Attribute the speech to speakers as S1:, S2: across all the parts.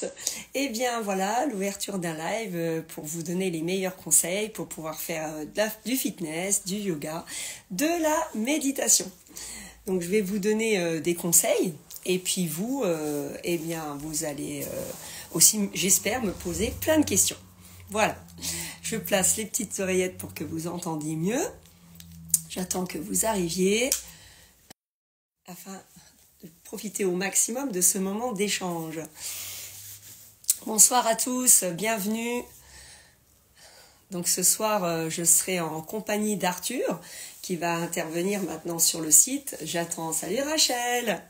S1: tous. Eh bien voilà, l'ouverture d'un live pour vous donner les meilleurs conseils pour pouvoir faire du fitness, du yoga, de la méditation. Donc je vais vous donner des conseils et puis vous, eh bien vous allez aussi, j'espère, me poser plein de questions. Voilà, je place les petites oreillettes pour que vous entendiez mieux. J'attends que vous arriviez afin de profiter au maximum de ce moment d'échange. Bonsoir à tous, bienvenue. Donc ce soir, je serai en compagnie d'Arthur qui va intervenir maintenant sur le site. J'attends. Salut Rachel.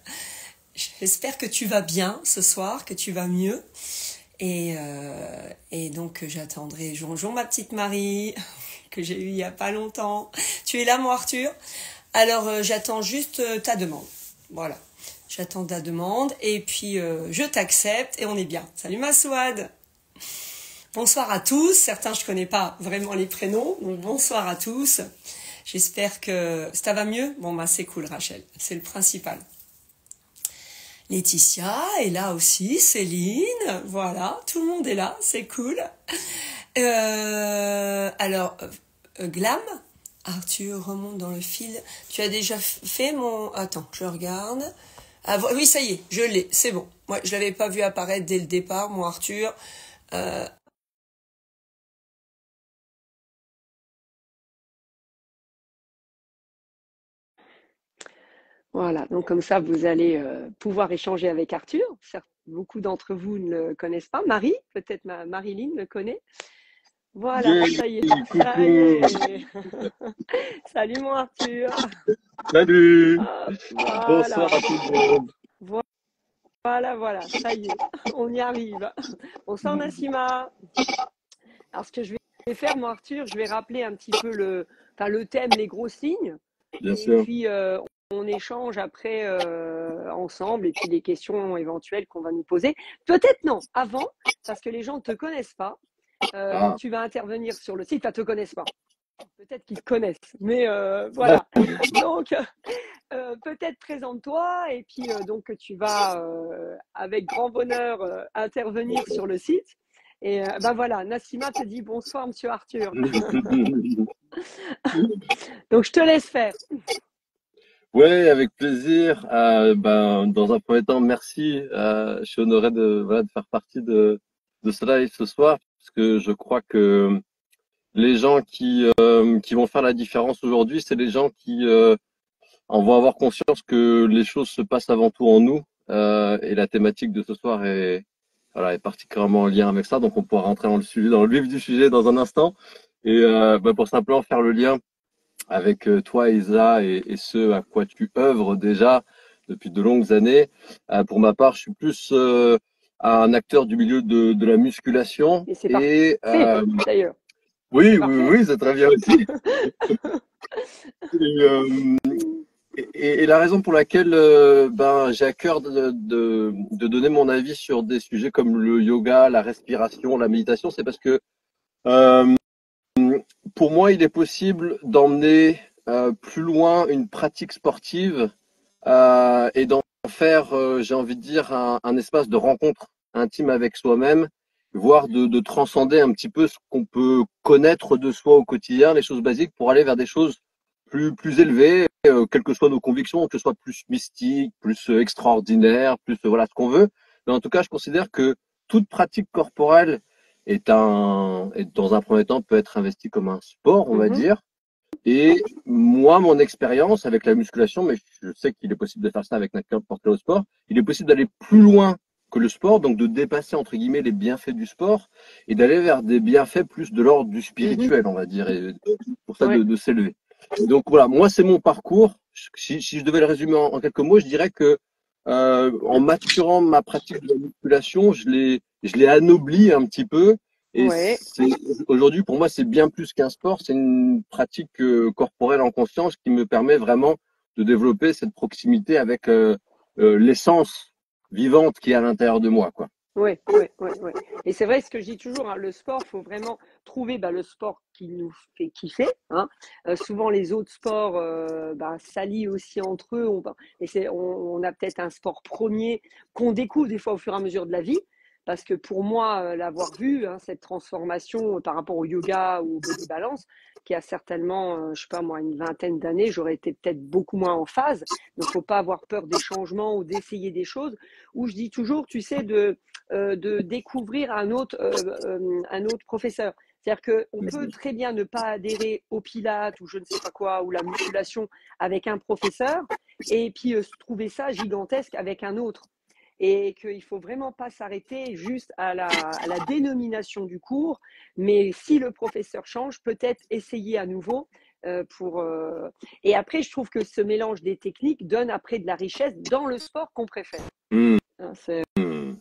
S1: J'espère que tu vas bien ce soir, que tu vas mieux. Et donc j'attendrai. Bonjour ma petite Marie que j'ai eue il y a pas longtemps. Tu es là mon Arthur? Alors j'attends juste ta demande. Voilà. J'attends ta demande et puis je t'accepte et on est bien. Salut ma Souad. Bonsoir à tous. Certains je connais pas vraiment les prénoms, donc bonsoir à tous. J'espère que ça va mieux. Bon bah c'est cool Rachel, c'est le principal. Laetitia est là aussi, Céline, voilà, tout le monde est là, c'est cool. Glam, Arthur remonte dans le fil. Tu as déjà fait mon... Attends, je regarde. Ah, oui, ça y est, je l'ai, c'est bon. Moi, je l'avais pas vu apparaître dès le départ, mon Arthur. Voilà, donc comme ça, vous allez pouvoir échanger avec Arthur. Certes, beaucoup d'entre vous ne le connaissent pas. Marie, peut-être Marilyn le connaît. Voilà, ça y est, ça y est. Salut mon Arthur.
S2: Salut.
S1: Hop,
S2: Bonsoir à tout le monde.
S1: voilà, ça y est, on y arrive. Bonsoir Nassima. Alors ce que je vais faire, mon Arthur, je vais rappeler un petit peu le thème, les gros signes.
S2: Bien
S1: Et
S2: sûr.
S1: puis on échange après ensemble et puis les questions éventuelles qu'on va nous poser. Peut-être non, avant, parce que les gens ne te connaissent pas. Quand tu vas intervenir sur le site, ils ne te connaissent pas. Peut-être qu'ils te connaissent, mais voilà. Donc, peut-être présente-toi et puis donc tu vas avec grand bonheur intervenir sur le site. Et ben voilà, Nassima te dit bonsoir, monsieur Arthur. Donc, je te laisse faire.
S2: Ouais, avec plaisir. Dans un premier temps, merci. Je suis honoré de faire partie de ce live ce soir, parce que je crois que les gens qui vont faire la différence aujourd'hui, c'est les gens qui en vont avoir conscience que les choses se passent avant tout en nous. Et la thématique de ce soir est particulièrement en lien avec ça. Donc, on pourra rentrer dans le vif du sujet dans un instant. Et pour simplement faire le lien avec toi, Isa, et ce à quoi tu œuvres déjà depuis de longues années. Pour ma part, je suis plus un acteur du milieu de la musculation.
S1: Et c'est parfait, d'ailleurs.
S2: Oui, c'est très bien aussi. Et, et la raison pour laquelle j'ai à cœur de donner mon avis sur des sujets comme le yoga, la respiration, la méditation, c'est parce que euh, pour moi, il est possible d'emmener plus loin une pratique sportive et d'en faire, j'ai envie de dire, un espace de rencontre intime avec soi-même, voire de transcender un petit peu ce qu'on peut connaître de soi au quotidien, les choses basiques, pour aller vers des choses plus élevées, quelles que soient nos convictions, que ce soit plus mystique, plus extraordinaire, plus voilà ce qu'on veut. Mais en tout cas, je considère que toute pratique corporelle et dans un premier temps peut être investi comme un sport, on va dire. Et moi, mon expérience avec la musculation, mais je sais qu'il est possible de faire ça avec n'importe quel sport, il est possible d'aller plus loin que le sport, donc de dépasser entre guillemets les bienfaits du sport et d'aller vers des bienfaits plus de l'ordre du spirituel, on va dire, et pour ça de s'élever. Donc voilà, moi c'est mon parcours. Si je devais le résumer en quelques mots, je dirais que en maturant ma pratique de la musculation, je l'ai anobli un petit peu. Et aujourd'hui, pour moi, c'est bien plus qu'un sport, c'est une pratique corporelle en conscience qui me permet vraiment de développer cette proximité avec l'essence vivante qui est à l'intérieur de moi, quoi.
S1: Oui. Et c'est vrai, ce que je dis toujours, hein, le sport, il faut vraiment trouver le sport qui nous fait kiffer. Hein. Souvent, les autres sports s'allient aussi entre eux. On a peut-être un sport premier qu'on découvre des fois au fur et à mesure de la vie. parce que pour moi, l'avoir vu, hein, cette transformation par rapport au yoga ou au body balance, qui a certainement, je sais pas moi, une vingtaine d'années, j'aurais été peut-être beaucoup moins en phase. Donc, faut pas avoir peur des changements ou d'essayer des choses. Où je dis toujours, tu sais, de découvrir un autre professeur. C'est-à-dire qu'on peut très bien ne pas adhérer au pilates ou je ne sais pas quoi, ou la musculation avec un professeur, et puis trouver ça gigantesque avec un autre. Et qu'il ne faut vraiment pas s'arrêter juste à la dénomination du cours, mais si le professeur change, peut-être essayer à nouveau. Et après, je trouve que ce mélange des techniques donne après de la richesse dans le sport qu'on préfère.
S2: Hmm.
S1: Hein,
S2: Hmm.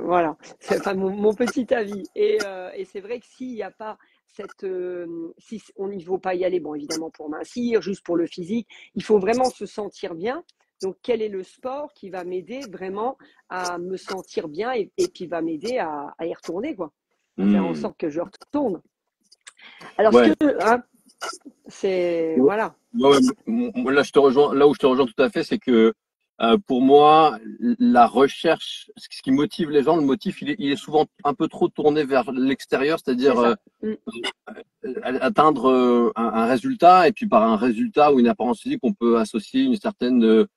S1: voilà, c'est enfin mon petit avis. Et c'est vrai que s'il n'y a pas si on n'y faut pas y aller, bon évidemment pour mincir, juste pour le physique, il faut vraiment se sentir bien. Donc quel est le sport qui va m'aider vraiment à me sentir bien et puis va m'aider à y retourner quoi, à faire en
S2: Hmm.
S1: sorte que je retourne. Alors ce
S2: Ouais.
S1: que hein, c'est
S2: Ouais,
S1: voilà,
S2: ouais, là, je te rejoins, là où je te rejoins tout à fait, c'est que pour moi, la recherche, ce qui motive les gens, le motif, il est souvent un peu trop tourné vers l'extérieur,
S1: c'est
S2: c'est-à-dire
S1: ça.
S2: atteindre un résultat, et puis par un résultat ou une apparence physique, on peut associer une certaine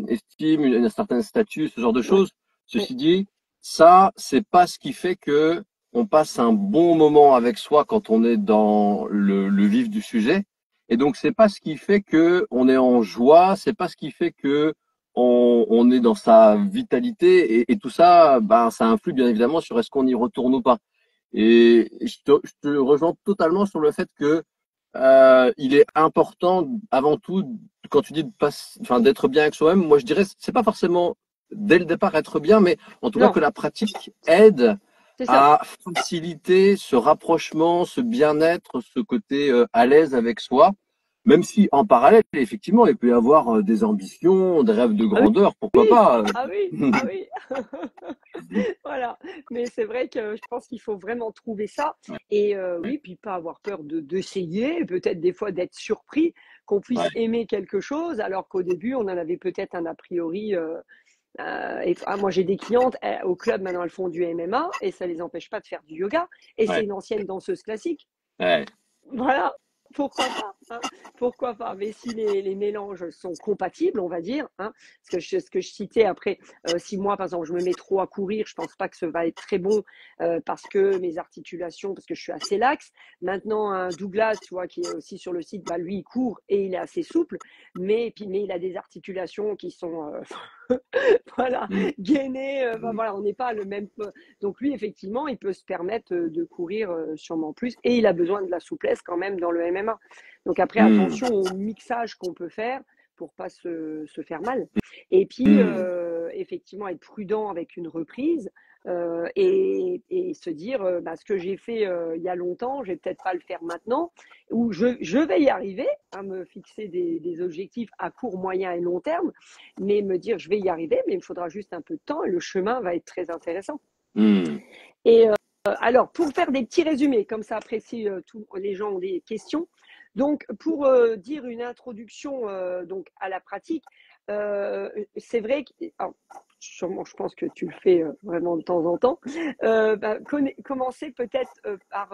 S2: estime, un certain statut, ce genre de
S1: Ouais,
S2: choses.
S1: ouais,
S2: Ceci dit, ça, c'est pas ce qui fait que on passe un bon moment avec soi quand on est dans le vif du sujet. Et donc, c'est pas ce qui fait que on est en joie, c'est pas ce qui fait que on est dans sa vitalité, et tout ça, ben, ça influe bien évidemment sur est-ce qu'on y retourne ou pas. Et je te rejoins totalement sur le fait que il est important, avant tout, quand tu dis de pas, enfin, d'être bien avec soi-même, moi je dirais c'est pas forcément dès le départ être bien, mais en tout cas
S1: non,
S2: que la pratique aide
S1: c'est ça.
S2: à faciliter ce rapprochement, ce bien-être, ce côté à l'aise avec soi, même si en parallèle, effectivement, il peut y avoir des ambitions, des rêves de
S1: Ah oui,
S2: grandeur, pourquoi
S1: oui,
S2: pas.
S1: ah oui, ah oui. Voilà, mais c'est vrai que je pense qu'il faut vraiment trouver ça et
S2: Ouais,
S1: oui, puis pas avoir peur d'essayer, peut-être des fois d'être surpris qu'on puisse
S2: ouais,
S1: aimer quelque chose alors qu'au début on en avait peut-être un a priori. Moi j'ai des clientes au club maintenant elles font du MMA et ça les empêche pas de faire du yoga et c'est
S2: ouais,
S1: une ancienne danseuse classique.
S2: ouais,
S1: Voilà, pourquoi pas, hein, pourquoi pas. Mais si les mélanges sont compatibles, on va dire, hein, ce que je citais après, si moi, par exemple, je me mets trop à courir, je pense pas que ça va être très bon parce que mes articulations, parce que je suis assez laxe. Maintenant, un Douglas, tu vois, qui est aussi sur le site, bah, lui, il court et il est assez souple, mais il a des articulations qui sont, voilà,
S2: mm,
S1: gainées. Bah,
S2: mm,
S1: voilà, on n'est pas le même. Donc lui, effectivement, il peut se permettre de courir sûrement plus et il a besoin de la souplesse quand même dans le MMA. Donc après,
S2: mm,
S1: attention au mixage qu'on peut faire pour pas se faire mal. Et puis,
S2: mm.
S1: effectivement, être prudent avec une reprise et se dire, bah, ce que j'ai fait il y a longtemps, je vais peut-être pas le faire maintenant, ou je vais y arriver à me fixer des objectifs à court, moyen et long terme, mais me dire, je vais y arriver, mais il me faudra juste un peu de temps et le chemin va être très intéressant.
S2: Mm.
S1: Et alors, pour faire des petits résumés, comme ça après si tous les gens ont des questions. Donc, pour dire une introduction donc à la pratique, c'est vrai que, alors, sûrement, je pense que tu le fais vraiment de temps en temps. Commencer peut-être par,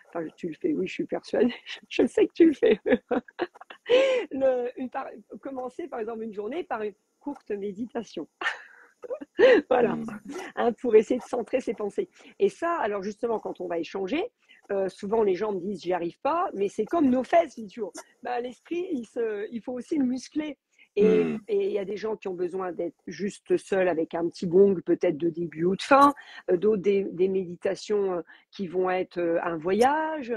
S1: enfin, tu le fais, oui, je suis persuadée, je sais que tu le fais. Commencer par exemple une journée par une courte méditation. Voilà,
S2: Mm.
S1: hein, pour essayer de centrer ses pensées. Et ça, alors justement, quand on va échanger, souvent les gens me disent j'y arrive pas, mais c'est comme nos fesses, dit toujours. Bah, l'esprit, il faut aussi le muscler.
S2: Mm.
S1: Et il y a des gens qui ont besoin d'être juste seuls avec un petit gong, peut-être de début ou de fin, d'autres des méditations qui vont être un voyage,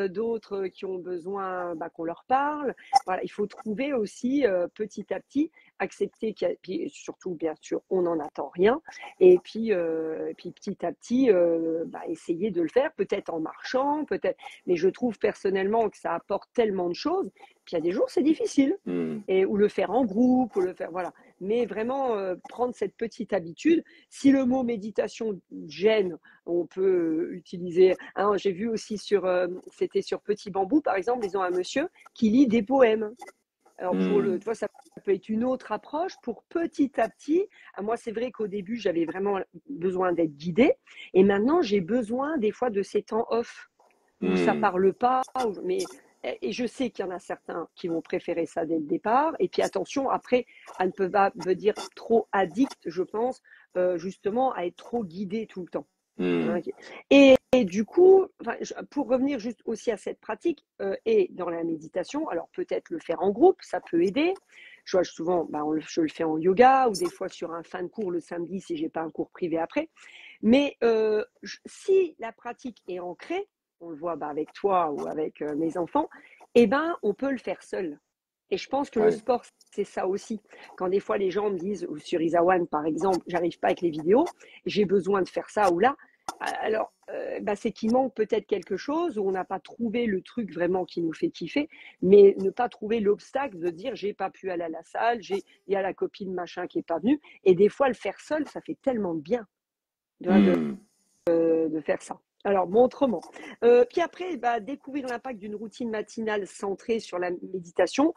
S1: d'autres qui ont besoin bah, qu'on leur parle. Voilà, il faut trouver aussi petit à petit, accepter, puis surtout bien sûr, on n'en attend rien, et puis petit à petit, bah, essayer de le faire, peut-être en marchant, peut-être. Mais je trouve personnellement que ça apporte tellement de choses. Puis il y a des jours, c'est difficile.
S2: Mm.
S1: Ou le faire en groupe, ou le faire, voilà. Mais vraiment, prendre cette petite habitude. Si le mot méditation gêne, on peut utiliser. Hein, j'ai vu aussi c'était sur Petit Bambou, par exemple, ils ont un monsieur qui lit des poèmes. Alors tu vois, ça
S3: peut être une autre approche pour petit à petit. Moi, c'est vrai qu'au début, j'avais vraiment besoin d'être guidée. Et maintenant, j'ai besoin des fois de ces temps off où ça parle pas. Et je sais qu'il y en a certains qui vont préférer ça dès le départ. Et puis attention, après, à ne peut pas veut dire trop addict, je pense, justement, à être trop guidé tout le temps. Et du coup, pour revenir juste aussi à cette pratique et dans la méditation, alors peut-être le faire en groupe, ça peut aider. Je vois souvent, je le fais en yoga ou des fois sur un fin de cours le samedi si j'ai pas un cours privé après. Mais si la pratique est ancrée, on le voit avec toi ou avec mes enfants, eh ben on peut le faire seul. Et je pense que le sport, c'est ça aussi. Quand des fois les gens me disent, ou sur Isawan par exemple, j'arrive pas avec les vidéos, j'ai besoin de faire ça ou là, alors c'est qu'il manque peut-être quelque chose, ou on n'a pas trouvé le truc vraiment qui nous fait kiffer, mais ne pas trouver l'obstacle de dire j'ai pas pu aller à la salle, il y a la copine machin qui est pas venue, et des fois le faire seul, ça fait tellement de bien de faire ça. Alors, bon, autrement. Puis après, découvrir l'impact d'une routine matinale centrée sur la méditation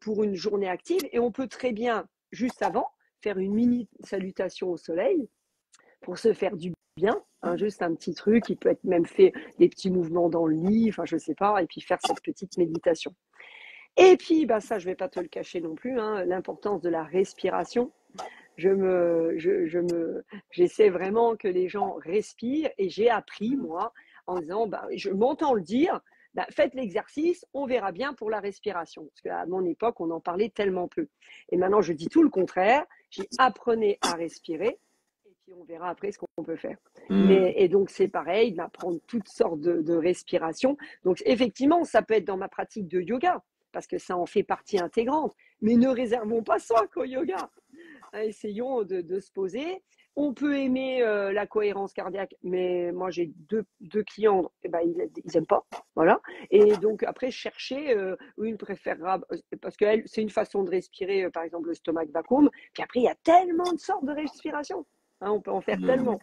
S3: pour une journée active. Et on peut très bien, juste avant, faire une mini salutation au soleil pour se faire du bien. Juste un petit truc, il peut être même fait des petits mouvements dans le lit, enfin, je sais pas, et puis faire cette petite méditation. Et puis, ça, je vais pas te le cacher non plus, l'importance de la respiration. J'essaie vraiment que les gens respirent, et j'ai appris, moi, en disant, je m'entends le dire, faites l'exercice, on verra bien pour la respiration. Parce qu'à mon époque, on en parlait tellement peu. Et maintenant, je dis tout le contraire, apprenez à respirer, et puis on verra après ce qu'on peut faire. Et donc, c'est pareil, d'apprendre toutes sortes de respirations. Donc, effectivement, ça peut être dans ma pratique de yoga, parce que ça en fait partie intégrante. Mais ne réservons pas ça qu'au yoga. Essayons de se poser. On peut aimer la cohérence cardiaque, mais moi j'ai deux clients, ils n'aiment pas, voilà. Et donc après chercher une préférable, parce que c'est une façon de respirer, par exemple le stomac vacuum. Puis après il y a tellement de sortes de respiration, on peut en faire tellement.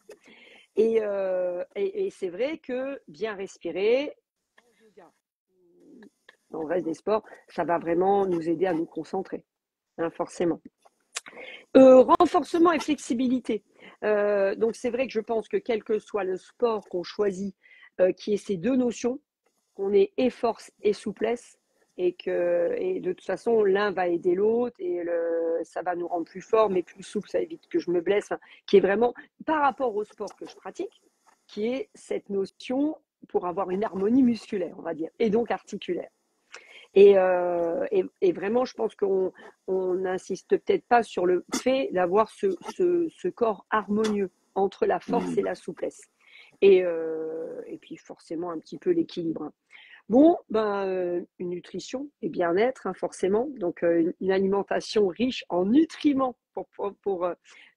S3: Et c'est vrai que bien respirer, dans le reste des sports, ça va vraiment nous aider à nous concentrer, forcément. Renforcement et flexibilité. Donc c'est vrai que je pense que quel que soit le sport qu'on choisit, qui ait ces deux notions, qu'on ait et force et souplesse, et de toute façon l'un va aider l'autre, et ça va nous rendre plus forts, mais plus souple, ça évite que je me blesse, qui est vraiment par rapport au sport que je pratique, qui est cette notion pour avoir une harmonie musculaire, on va dire, et donc articulaire. Et vraiment, je pense qu'on n'insiste peut-être pas sur le fait d'avoir ce corps harmonieux entre la force et la souplesse. Et puis forcément un petit peu l'équilibre. Bon, une nutrition et bien-être, forcément. Donc une alimentation riche en nutriments pour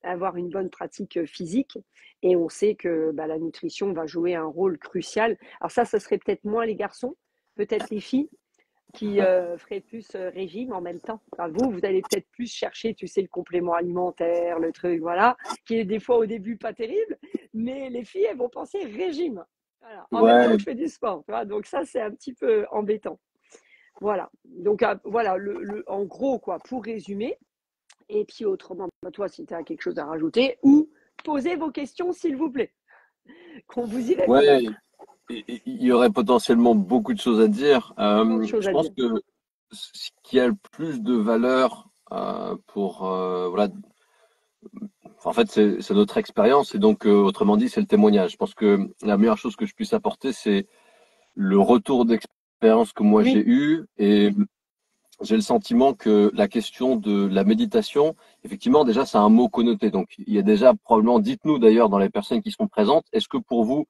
S3: avoir une bonne pratique physique. Et on sait que la nutrition va jouer un rôle crucial. Alors ça serait peut-être moins les garçons, peut-être les filles, qui ferait plus régime en même temps. Vous allez peut-être plus chercher, tu sais, le complément alimentaire, le truc, voilà, qui est des fois au début pas terrible, mais les filles, elles vont penser régime. Voilà. En même temps que je fais du sport, tu vois, donc ça, c'est un petit peu embêtant. Voilà. Donc, voilà, en gros, quoi, pour résumer, et puis autrement, toi, si tu as quelque chose à rajouter, ou posez vos questions, s'il vous plaît, qu'on vous y réponde.
S2: Il y aurait potentiellement beaucoup de choses à dire. Je pense que ce qui a le plus de valeur pour voilà, en fait, c'est notre expérience, et donc autrement dit, c'est le témoignage. Je pense que la meilleure chose que je puisse apporter, c'est le retour d'expérience que moi j'ai eu, et j'ai le sentiment que la question de la méditation, effectivement, déjà, c'est un mot connoté. Donc, il y a déjà probablement, dites-nous d'ailleurs dans les personnes qui sont présentes, est-ce que pour vous,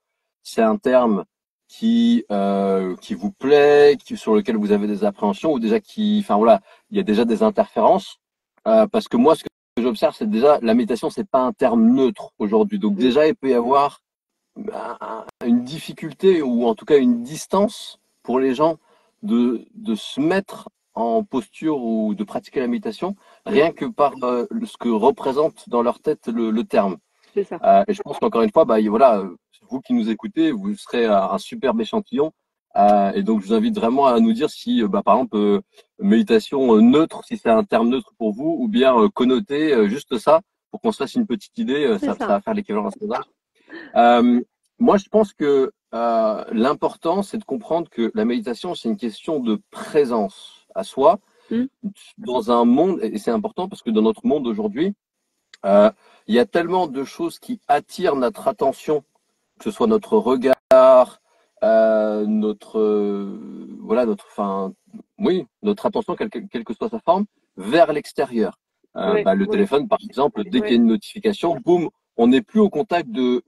S2: c'est un terme qui vous plaît, sur lequel vous avez des appréhensions, ou déjà enfin voilà, il y a déjà des interférences, parce que moi, ce que j'observe, c'est déjà la méditation, c'est pas un terme neutre aujourd'hui. Donc déjà, il peut y avoir une difficulté, ou en tout cas une distance pour les gens de se mettre en posture ou de pratiquer la méditation, rien que par ce que représente dans leur tête le terme.
S3: C'est ça.
S2: Et je pense qu'encore une fois, voilà, vous qui nous écoutez, vous serez un superbe échantillon Et donc, je vous invite vraiment à nous dire si, par exemple, méditation neutre, si c'est un terme neutre pour vous, ou bien connoté, juste ça, pour qu'on se fasse une petite idée.
S3: C'est
S2: Ça
S3: ça.
S2: va faire l'équivalent à ce sondage. Euh, Moi, je pense que l'important, c'est de comprendre que la méditation, c'est une question de présence à soi
S3: Mm.
S2: dans un monde, et c'est important parce que dans notre monde aujourd'hui, euh, il y a tellement de choses qui attirent notre attention, que ce soit notre regard, notre, voilà, enfin, oui, notre attention, quelle que soit sa forme, vers l'extérieur.
S3: Oui,
S2: Le
S3: oui,
S2: téléphone, par exemple, dès qu'il y
S3: oui.
S2: a une notification, boum, on n'est plus au contact de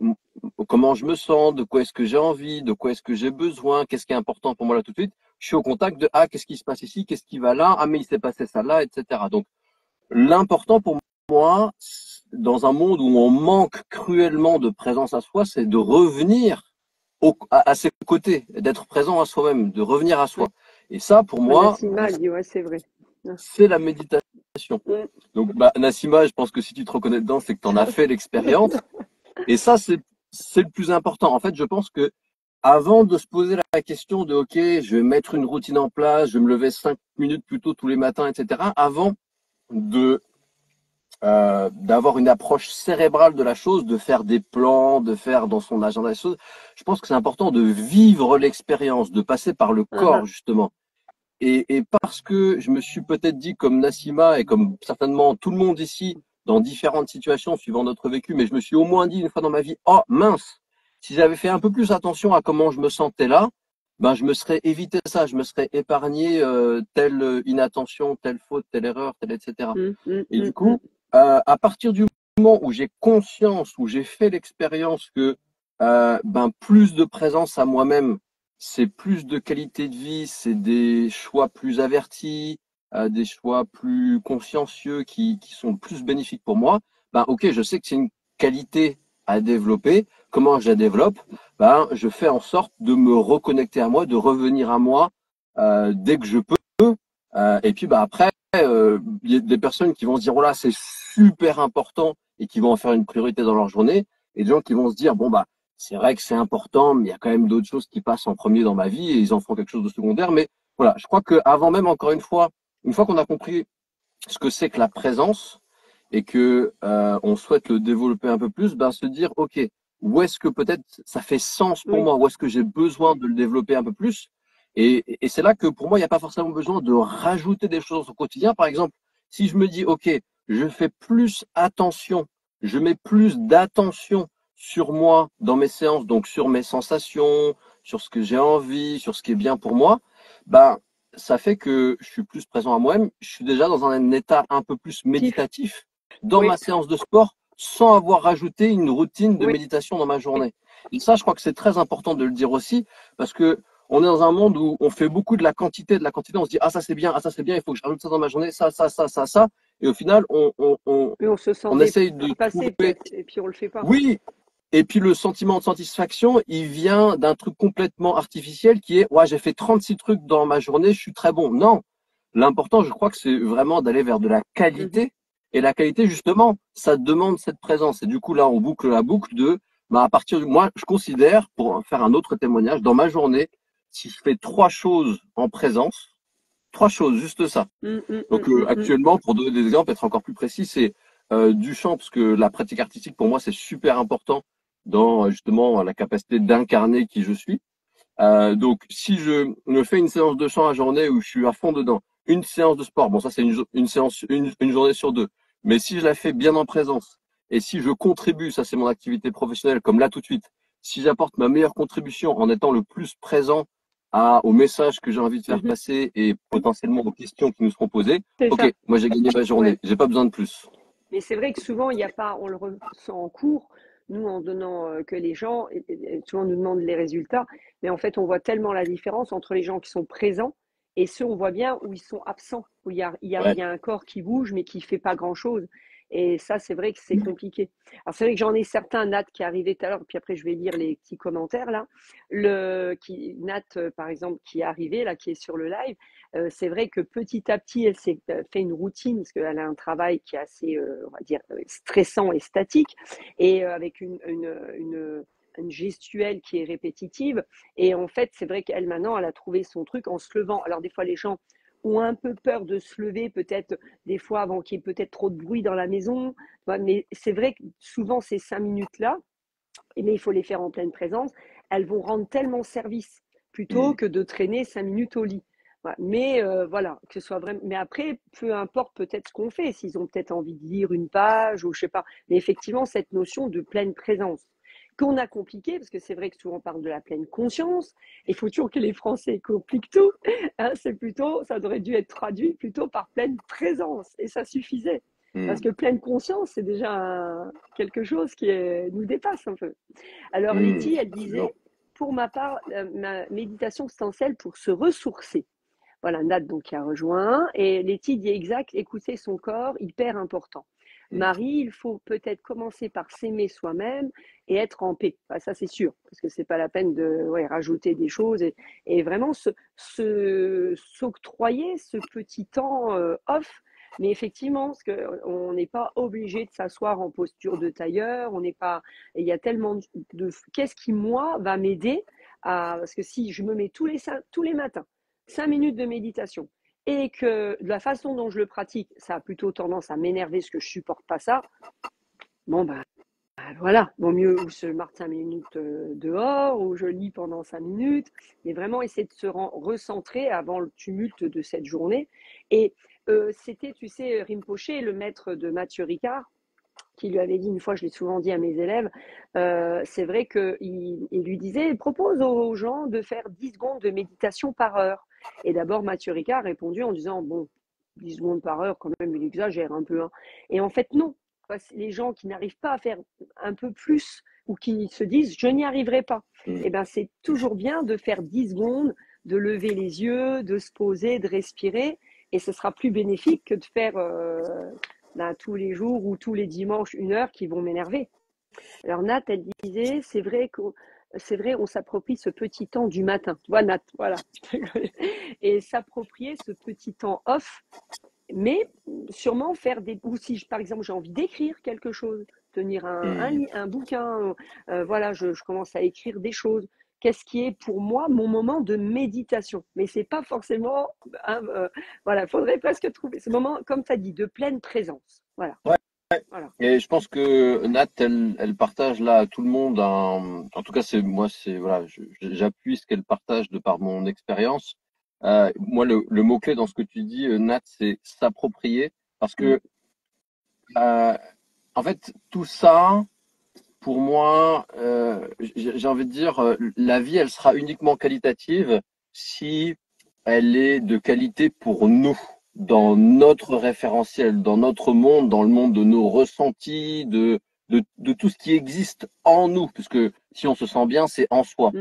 S2: comment je me sens, de quoi est-ce que j'ai envie, de quoi est-ce que j'ai besoin, qu'est-ce qui est important pour moi là tout de suite. Je suis au contact de qu'est-ce qui se passe ici, qu'est-ce qui va là, mais il s'est passé ça là, etc. Donc, l'important pour moi, dans un monde où on manque cruellement de présence à soi, c'est de revenir à ses côtés, d'être présent à soi-même, de revenir à
S3: Oui.
S2: soi. Et ça, pour moi,
S3: Nassima, elle dit, ouais, c'est vrai. Ah.
S2: c'est la méditation.
S3: Mm.
S2: Donc, Nassima, je pense que si tu te reconnais dedans, c'est que tu en as fait l'expérience. Et ça, c'est le plus important. En fait, je pense que avant de se poser la question de, OK, je vais mettre une routine en place, je vais me lever 5 minutes plus tôt tous les matins, etc., avant de d'avoir une approche cérébrale de la chose, de faire des plans, de faire dans son agenda des choses. Je pense que c'est important de vivre l'expérience, de passer par le
S3: Ah,
S2: corps,
S3: ah.
S2: justement. Et parce que je me suis peut-être dit, comme Nassima et comme certainement tout le monde ici, dans différentes situations suivant notre vécu, mais je me suis au moins dit une fois dans ma vie, oh mince, si j'avais fait un peu plus attention à comment je me sentais là, je me serais évité ça, je me serais épargné telle inattention, telle faute, telle erreur, telle etc.
S3: Mm, mm,
S2: Et
S3: mm,
S2: du
S3: mm.
S2: coup, à partir du moment où j'ai conscience, où j'ai fait l'expérience que plus de présence à moi-même, c'est plus de qualité de vie, c'est des choix plus avertis, des choix plus consciencieux qui sont plus bénéfiques pour moi, ok, je sais que c'est une qualité à développer. Comment je la développe? Je fais en sorte de me reconnecter à moi, de revenir à moi dès que je peux. Et puis après, il y a des personnes qui vont se dire, voilà, c'est super important et qui vont en faire une priorité dans leur journée. Et des gens qui vont se dire, bon, c'est vrai que c'est important, mais il y a quand même d'autres choses qui passent en premier dans ma vie et ils en font quelque chose de secondaire. Mais voilà, je crois qu'avant même, encore une fois qu'on a compris ce que c'est que la présence et que on souhaite le développer un peu plus, se dire, OK, où est-ce que peut-être ça fait sens pour
S3: Oui,
S2: moi, où est-ce que j'ai besoin de le développer un peu plus? Et c'est là que pour moi, il n'y a pas forcément besoin de rajouter des choses au quotidien. Par exemple, si je me dis, OK, je fais plus attention, je mets plus d'attention sur moi dans mes séances, donc sur mes sensations, sur ce que j'ai envie, sur ce qui est bien pour moi, ben, ça fait que je suis plus présent à moi-même. Je suis déjà dans un état un peu plus
S3: tif.
S2: méditatif dans
S3: Oui,
S2: ma séance de sport sans avoir rajouté une routine de
S3: oui,
S2: méditation dans ma journée. Et ça, je crois que c'est très important de le dire aussi parce que on est dans un monde où on fait beaucoup de la quantité, on se dit, ah, ça c'est bien, ah, ça c'est bien, il faut que je rajoute ça dans ma journée, ça. Et au final,
S3: oui, on se sent
S2: on essaye de
S3: dépassé
S2: trouver,
S3: peut-être, et puis on le fait pas.
S2: oui, et puis le sentiment de satisfaction, il vient d'un truc complètement artificiel qui est, ouais, j'ai fait 36 trucs dans ma journée, je suis très bon. Non, l'important, je crois que c'est vraiment d'aller vers de la
S3: Mhm.
S2: qualité. Et la qualité, justement, ça demande cette présence. Et du coup, là, on boucle la boucle de, à partir du, moi, je considère, pour faire un autre témoignage, dans ma journée, si je fais trois choses en présence, trois choses, juste ça.
S3: Mm, mm,
S2: Donc
S3: mm, mm, mm.
S2: actuellement, pour donner des exemples, être encore plus précis, c'est du chant, parce que la pratique artistique, pour moi, c'est super important dans justement la capacité d'incarner qui je suis. Donc si je me fais une séance de chant à journée où je suis à fond dedans, une séance de sport, bon ça c'est une séance, une journée sur deux, mais si je la fais bien en présence, et si je contribue, ça c'est mon activité professionnelle, comme là tout de suite, si j'apporte ma meilleure contribution en étant le plus présent au message que j'ai envie de faire
S3: Mhm.
S2: passer et potentiellement aux questions qui nous seront posées,
S3: C'est
S2: ok,
S3: ça.
S2: moi j'ai gagné ma
S3: Ouais.
S2: journée, j'ai pas besoin de plus.
S3: Mais c'est vrai que souvent, il n'y a pas, on le ressent en cours, nous, en donnant que les gens, souvent on nous demande les résultats, mais en fait, on voit tellement la différence entre les gens qui sont présents et ceux, on voit bien, où ils sont absents, où il
S2: Ouais.
S3: y a un corps qui bouge, mais qui ne fait pas grand-chose. Et ça, c'est vrai que c'est compliqué. Alors, c'est vrai que j'en ai certains, Nat, qui est arrivé tout à l'heure, puis après, je vais lire les petits commentaires, là. Nat, par exemple, qui est arrivé, là, qui est sur le live, c'est vrai que petit à petit, elle s'est fait une routine parce qu'elle a un travail qui est assez, on va dire, stressant et statique, et avec une gestuelle qui est répétitive. Et en fait, c'est vrai qu'elle, maintenant, elle a trouvé son truc en se levant. Alors, des fois, les gens ont un peu peur de se lever, peut-être, des fois, avant qu'il y ait peut-être trop de bruit dans la maison. Mais c'est vrai que souvent, ces 5 minutes-là, mais il faut les faire en pleine présence, elles vont rendre tellement service plutôt que de traîner 5 minutes au lit. Voilà. Mais voilà, que ce soit vraiment. Mais après, peu importe peut-être ce qu'on fait, s'ils ont peut-être envie de lire une page ou je sais pas. Mais effectivement, cette notion de pleine présence qu'on a compliqué, parce que c'est vrai que souvent on parle de la pleine conscience, il faut toujours que les Français compliquent tout, hein, c'est plutôt, ça aurait dû être traduit plutôt par pleine présence, et ça suffisait. Parce que pleine conscience, c'est déjà quelque chose qui nous dépasse un peu. Alors Letty, elle
S2: Absolument.
S3: disait, pour ma part, ma méditation c'est essentielle pour se ressourcer. Voilà, Nat donc qui a rejoint. Et Letty dit exact, écouter son corps, hyper important. Marie, il faut peut-être commencer par s'aimer soi-même et être en paix. Enfin, ça, c'est sûr, parce que c'est pas la peine de rajouter des choses et vraiment s'octroyer ce petit temps off. Mais effectivement, parce qu'on n'est pas obligé de s'asseoir en posture de tailleur. On n'est pas. Il y a tellement de. Qu'est-ce qui, moi, va m'aider parce que si je me mets tous les matins 5 minutes de méditation et que de la façon dont je le pratique, ça a plutôt tendance à m'énerver parce que je supporte pas ça, bon ben voilà, vaut mieux ou se marre 5 minutes dehors ou je lis pendant 5 minutes, mais vraiment essayer de se recentrer avant le tumulte de cette journée. Et c'était, tu sais, Rinpoche, le maître de Mathieu Ricard, qui lui avait dit une fois, je l'ai souvent dit à mes élèves, c'est vrai qu'il lui disait, propose aux gens de faire 10 secondes de méditation par heure. Et d'abord, Mathieu Ricard a répondu en disant, bon, 10 secondes par heure, quand même, il exagère un peu. Hein. Et en fait, non. Les gens qui n'arrivent pas à faire un peu plus ou qui se disent, je n'y arriverai pas, eh ben, c'est toujours bien de faire 10 secondes, de lever les yeux, de se poser, de respirer. Et ce sera plus bénéfique que de faire tous les jours ou tous les dimanches 1 heure qui vont m'énerver. Alors Nat, elle disait, c'est vrai, on s'approprie ce petit temps du matin. Tu vois, Nat, voilà. Et s'approprier ce petit temps off, mais sûrement faire des. Ou si, par exemple, j'ai envie d'écrire quelque chose, tenir un bouquin, voilà, je commence à écrire des choses. Qu'est-ce qui est pour moi mon moment de méditation? Mais c'est pas forcément. Voilà, il faudrait presque trouver ce moment, comme tu as dit, de pleine présence. Voilà.
S2: Ouais.
S3: Voilà.
S2: Et je pense que Nat, elle partage là à tout le monde en tout cas, voilà, j'appuie ce qu'elle partage de par mon expérience. Moi, le mot-clé dans ce que tu dis, Nat, c'est s'approprier. Parce que, en fait, tout ça, pour moi, j'ai envie de dire, la vie, elle sera uniquement qualitative si elle est de qualité pour nous, dans notre référentiel, dans notre monde, dans le monde de nos ressentis, de tout ce qui existe en nous, puisque si on se sent bien, c'est en soi.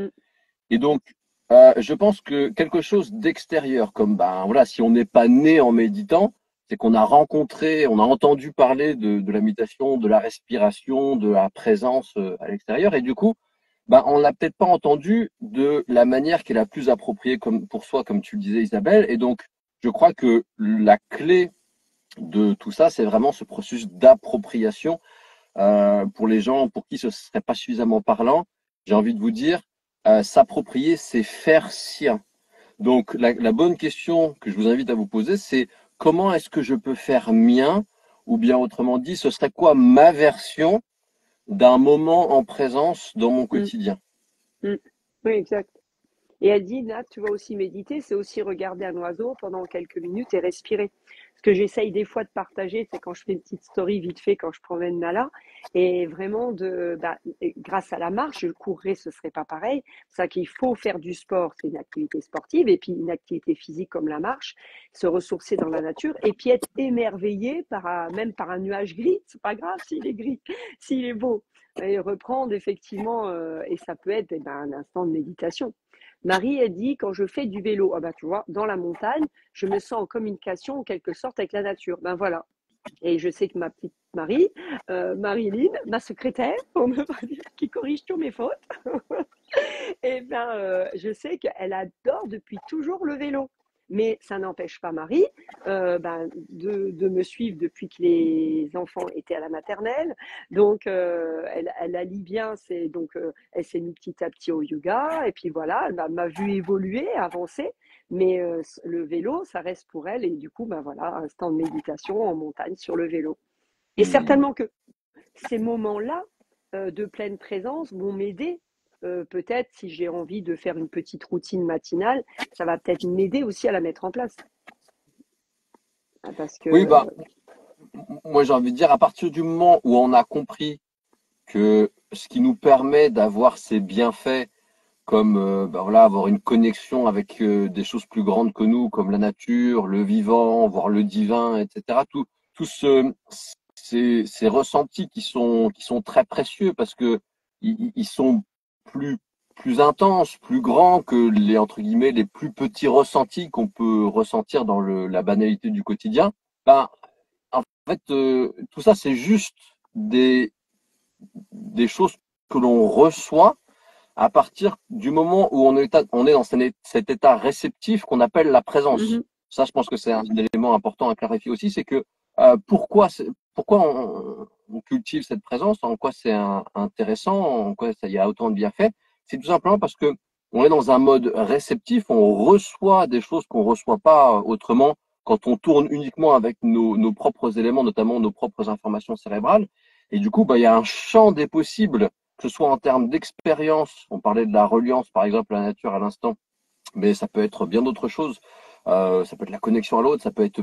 S2: Et donc, je pense que quelque chose d'extérieur, comme ben voilà, si on n'est pas né en méditant, c'est qu'on a rencontré, on a entendu parler de la méditation, de la respiration, de la présence à l'extérieur, et du coup, ben on l'a peut-être pas entendu de la manière qui est la plus appropriée comme pour soi, comme tu le disais Isabelle. Et donc, je crois que la clé de tout ça, c'est vraiment ce processus d'appropriation pour les gens pour qui ce serait pas suffisamment parlant. J'ai envie de vous dire, s'approprier, c'est faire sien. Donc, la bonne question que je vous invite à vous poser, c'est comment est-ce que je peux faire mien, ou bien autrement dit, ce serait quoi ma version d'un moment en présence dans mon quotidien.
S3: Oui, exact. Et elle dit, Nat, tu vas aussi méditer, c'est aussi regarder un oiseau pendant quelques minutes et respirer. Ce que j'essaye des fois de partager, c'est quand je fais une petite story vite fait quand je promène Nala, et vraiment grâce à la marche, je courrais, ce serait pas pareil. C'est ça qu'il faut faire du sport, c'est une activité sportive, et puis une activité physique comme la marche, se ressourcer dans la nature, et puis être émerveillé même par un nuage gris. C'est pas grave s'il est gris, s'il est beau. Et reprendre effectivement, et ça peut être un instant de méditation. Marie, elle dit, quand je fais du vélo, ah bah, tu vois, dans la montagne, je me sens en communication en quelque sorte avec la nature. Ben voilà. Et je sais que ma petite Marie, Marilyn, ma secrétaire, pour ne pas dire, qui corrige tous mes fautes, et ben, je sais qu'elle adore depuis toujours le vélo. Mais ça n'empêche pas Marie de me suivre depuis que les enfants étaient à la maternelle. Donc, elle allie bien, elle s'est mise petit à petit au yoga. Et puis voilà, elle m'a vu évoluer, avancer. Mais le vélo, ça reste pour elle. Et du coup, voilà, un instant de méditation en montagne sur le vélo. Et certainement que ces moments-là de pleine présence vont m'aider. Peut-être si j'ai envie de faire une petite routine matinale, ça va peut-être m'aider aussi à la mettre en place. Parce
S2: Oui,
S3: que
S2: moi j'ai envie de dire, à partir du moment où on a compris que ce qui nous permet d'avoir ces bienfaits, comme voilà, avoir une connexion avec des choses plus grandes que nous, comme la nature, le vivant, voir le divin, etc. Tout ces ressentis qui sont très précieux parce que ils sont plus, plus intenses, plus grands que les, entre guillemets, les plus petits ressentis qu'on peut ressentir dans la banalité du quotidien. Ben, en fait, tout ça, c'est juste des choses que l'on reçoit à partir du moment où on est dans cet état réceptif qu'on appelle la présence. Ça, je pense que c'est un élément important à clarifier aussi, c'est que pourquoi, pourquoi on cultive cette présence, en quoi c'est intéressant, en quoi il y a autant de bienfaits. C'est tout simplement parce que on est dans un mode réceptif, on reçoit des choses qu'on reçoit pas autrement quand on tourne uniquement avec nos propres éléments, notamment nos propres informations cérébrales. Et du coup, il y a un champ des possibles, que ce soit en termes d'expérience, on parlait de la reliance par exemple à la nature à l'instant, mais ça peut être bien d'autres choses. Ça peut être la connexion à l'autre, ça peut être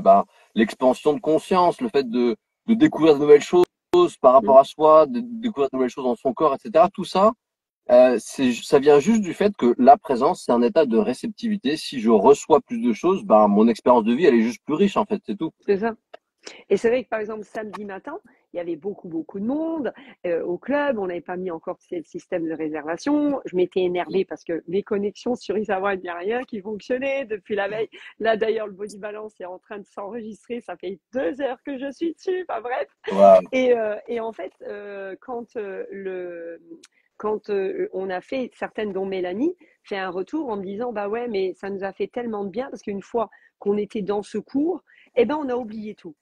S2: l'expansion de conscience, le fait de découvrir de nouvelles choses par rapport à soi, de découvrir de nouvelles choses dans son corps, etc. Tout ça, ça vient juste du fait que la présence, c'est un état de réceptivité. Si je reçois plus de choses, mon expérience de vie, elle est juste plus riche en fait, c'est tout.
S3: c'est ça. Et c'est vrai que par exemple, samedi matin, il y avait beaucoup, beaucoup de monde au club. On n'avait pas mis encore le système de réservation. Je m'étais énervée parce que mes connexions sur Isawa, il n'y a rien qui fonctionnait depuis la veille. Là, d'ailleurs, le Body Balance est en train de s'enregistrer. Ça fait 2 heures que je suis dessus. Enfin bref.
S2: Wow.
S3: Et en fait, quand on a fait, certaines dont Mélanie, fait un retour en me disant, bah ouais, mais ça nous a fait tellement de bien parce qu'une fois qu'on était dans ce cours, eh ben, on a oublié tout.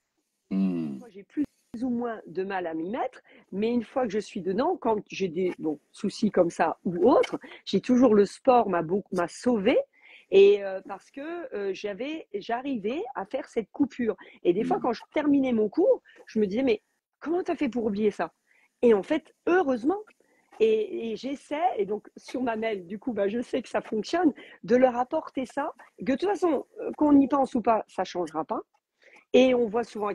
S3: Moi, j'ai plus ou moins de mal à m'y mettre, mais une fois que je suis dedans, quand j'ai des soucis comme ça ou autres, j'ai toujours le sport m'a sauvé. Et parce que j'arrivais à faire cette coupure. Et des fois, quand je terminais mon cours, je me disais, mais comment tu as fait pour oublier ça? Et en fait, heureusement, et j'essaie, et donc sur ma mail, du coup, je sais que ça fonctionne, de leur apporter ça, que de toute façon, qu'on y pense ou pas, ça ne changera pas. Et on voit souvent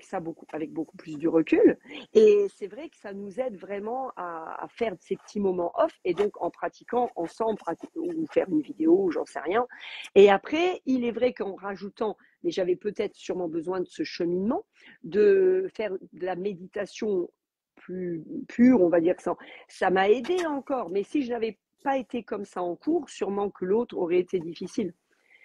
S3: avec beaucoup plus du recul. Et c'est vrai que ça nous aide vraiment à faire ces petits moments off. Et donc, en pratiquant ensemble, ou faire une vidéo, ou j'en sais rien. Et après, il est vrai qu'en rajoutant, mais j'avais peut-être sûrement besoin de ce cheminement, de faire de la méditation plus pure, on va dire que ça m'a aidé encore. Mais si je n'avais pas été comme ça en cours, sûrement que l'autre aurait été difficile.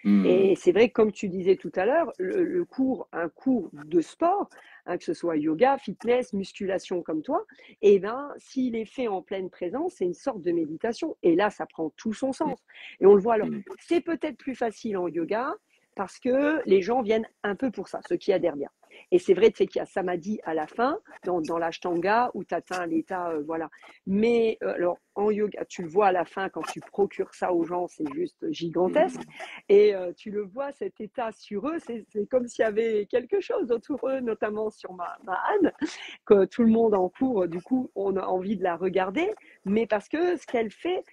S3: Et c'est vrai que, comme tu disais tout à l'heure, un cours de sport, que ce soit yoga, fitness, musculation comme toi, eh ben, s'il est fait en pleine présence, c'est une sorte de méditation. Et là, ça prend tout son sens. Et on le voit alors. C'est peut-être plus facile en yoga parce que les gens viennent un peu pour ça, ceux qui adhèrent bien. Et c'est vrai, qu'il y a samadhi à la fin, dans l'ashtanga, où tu atteins l'état, voilà. Mais alors, en yoga, tu le vois à la fin, quand tu procures ça aux gens, c'est juste gigantesque. Et tu le vois, cet état sur eux, c'est comme s'il y avait quelque chose autour d'eux, notamment sur ma Anne, que tout le monde en cours, du coup, on a envie de la regarder, mais parce que ce qu'elle fait,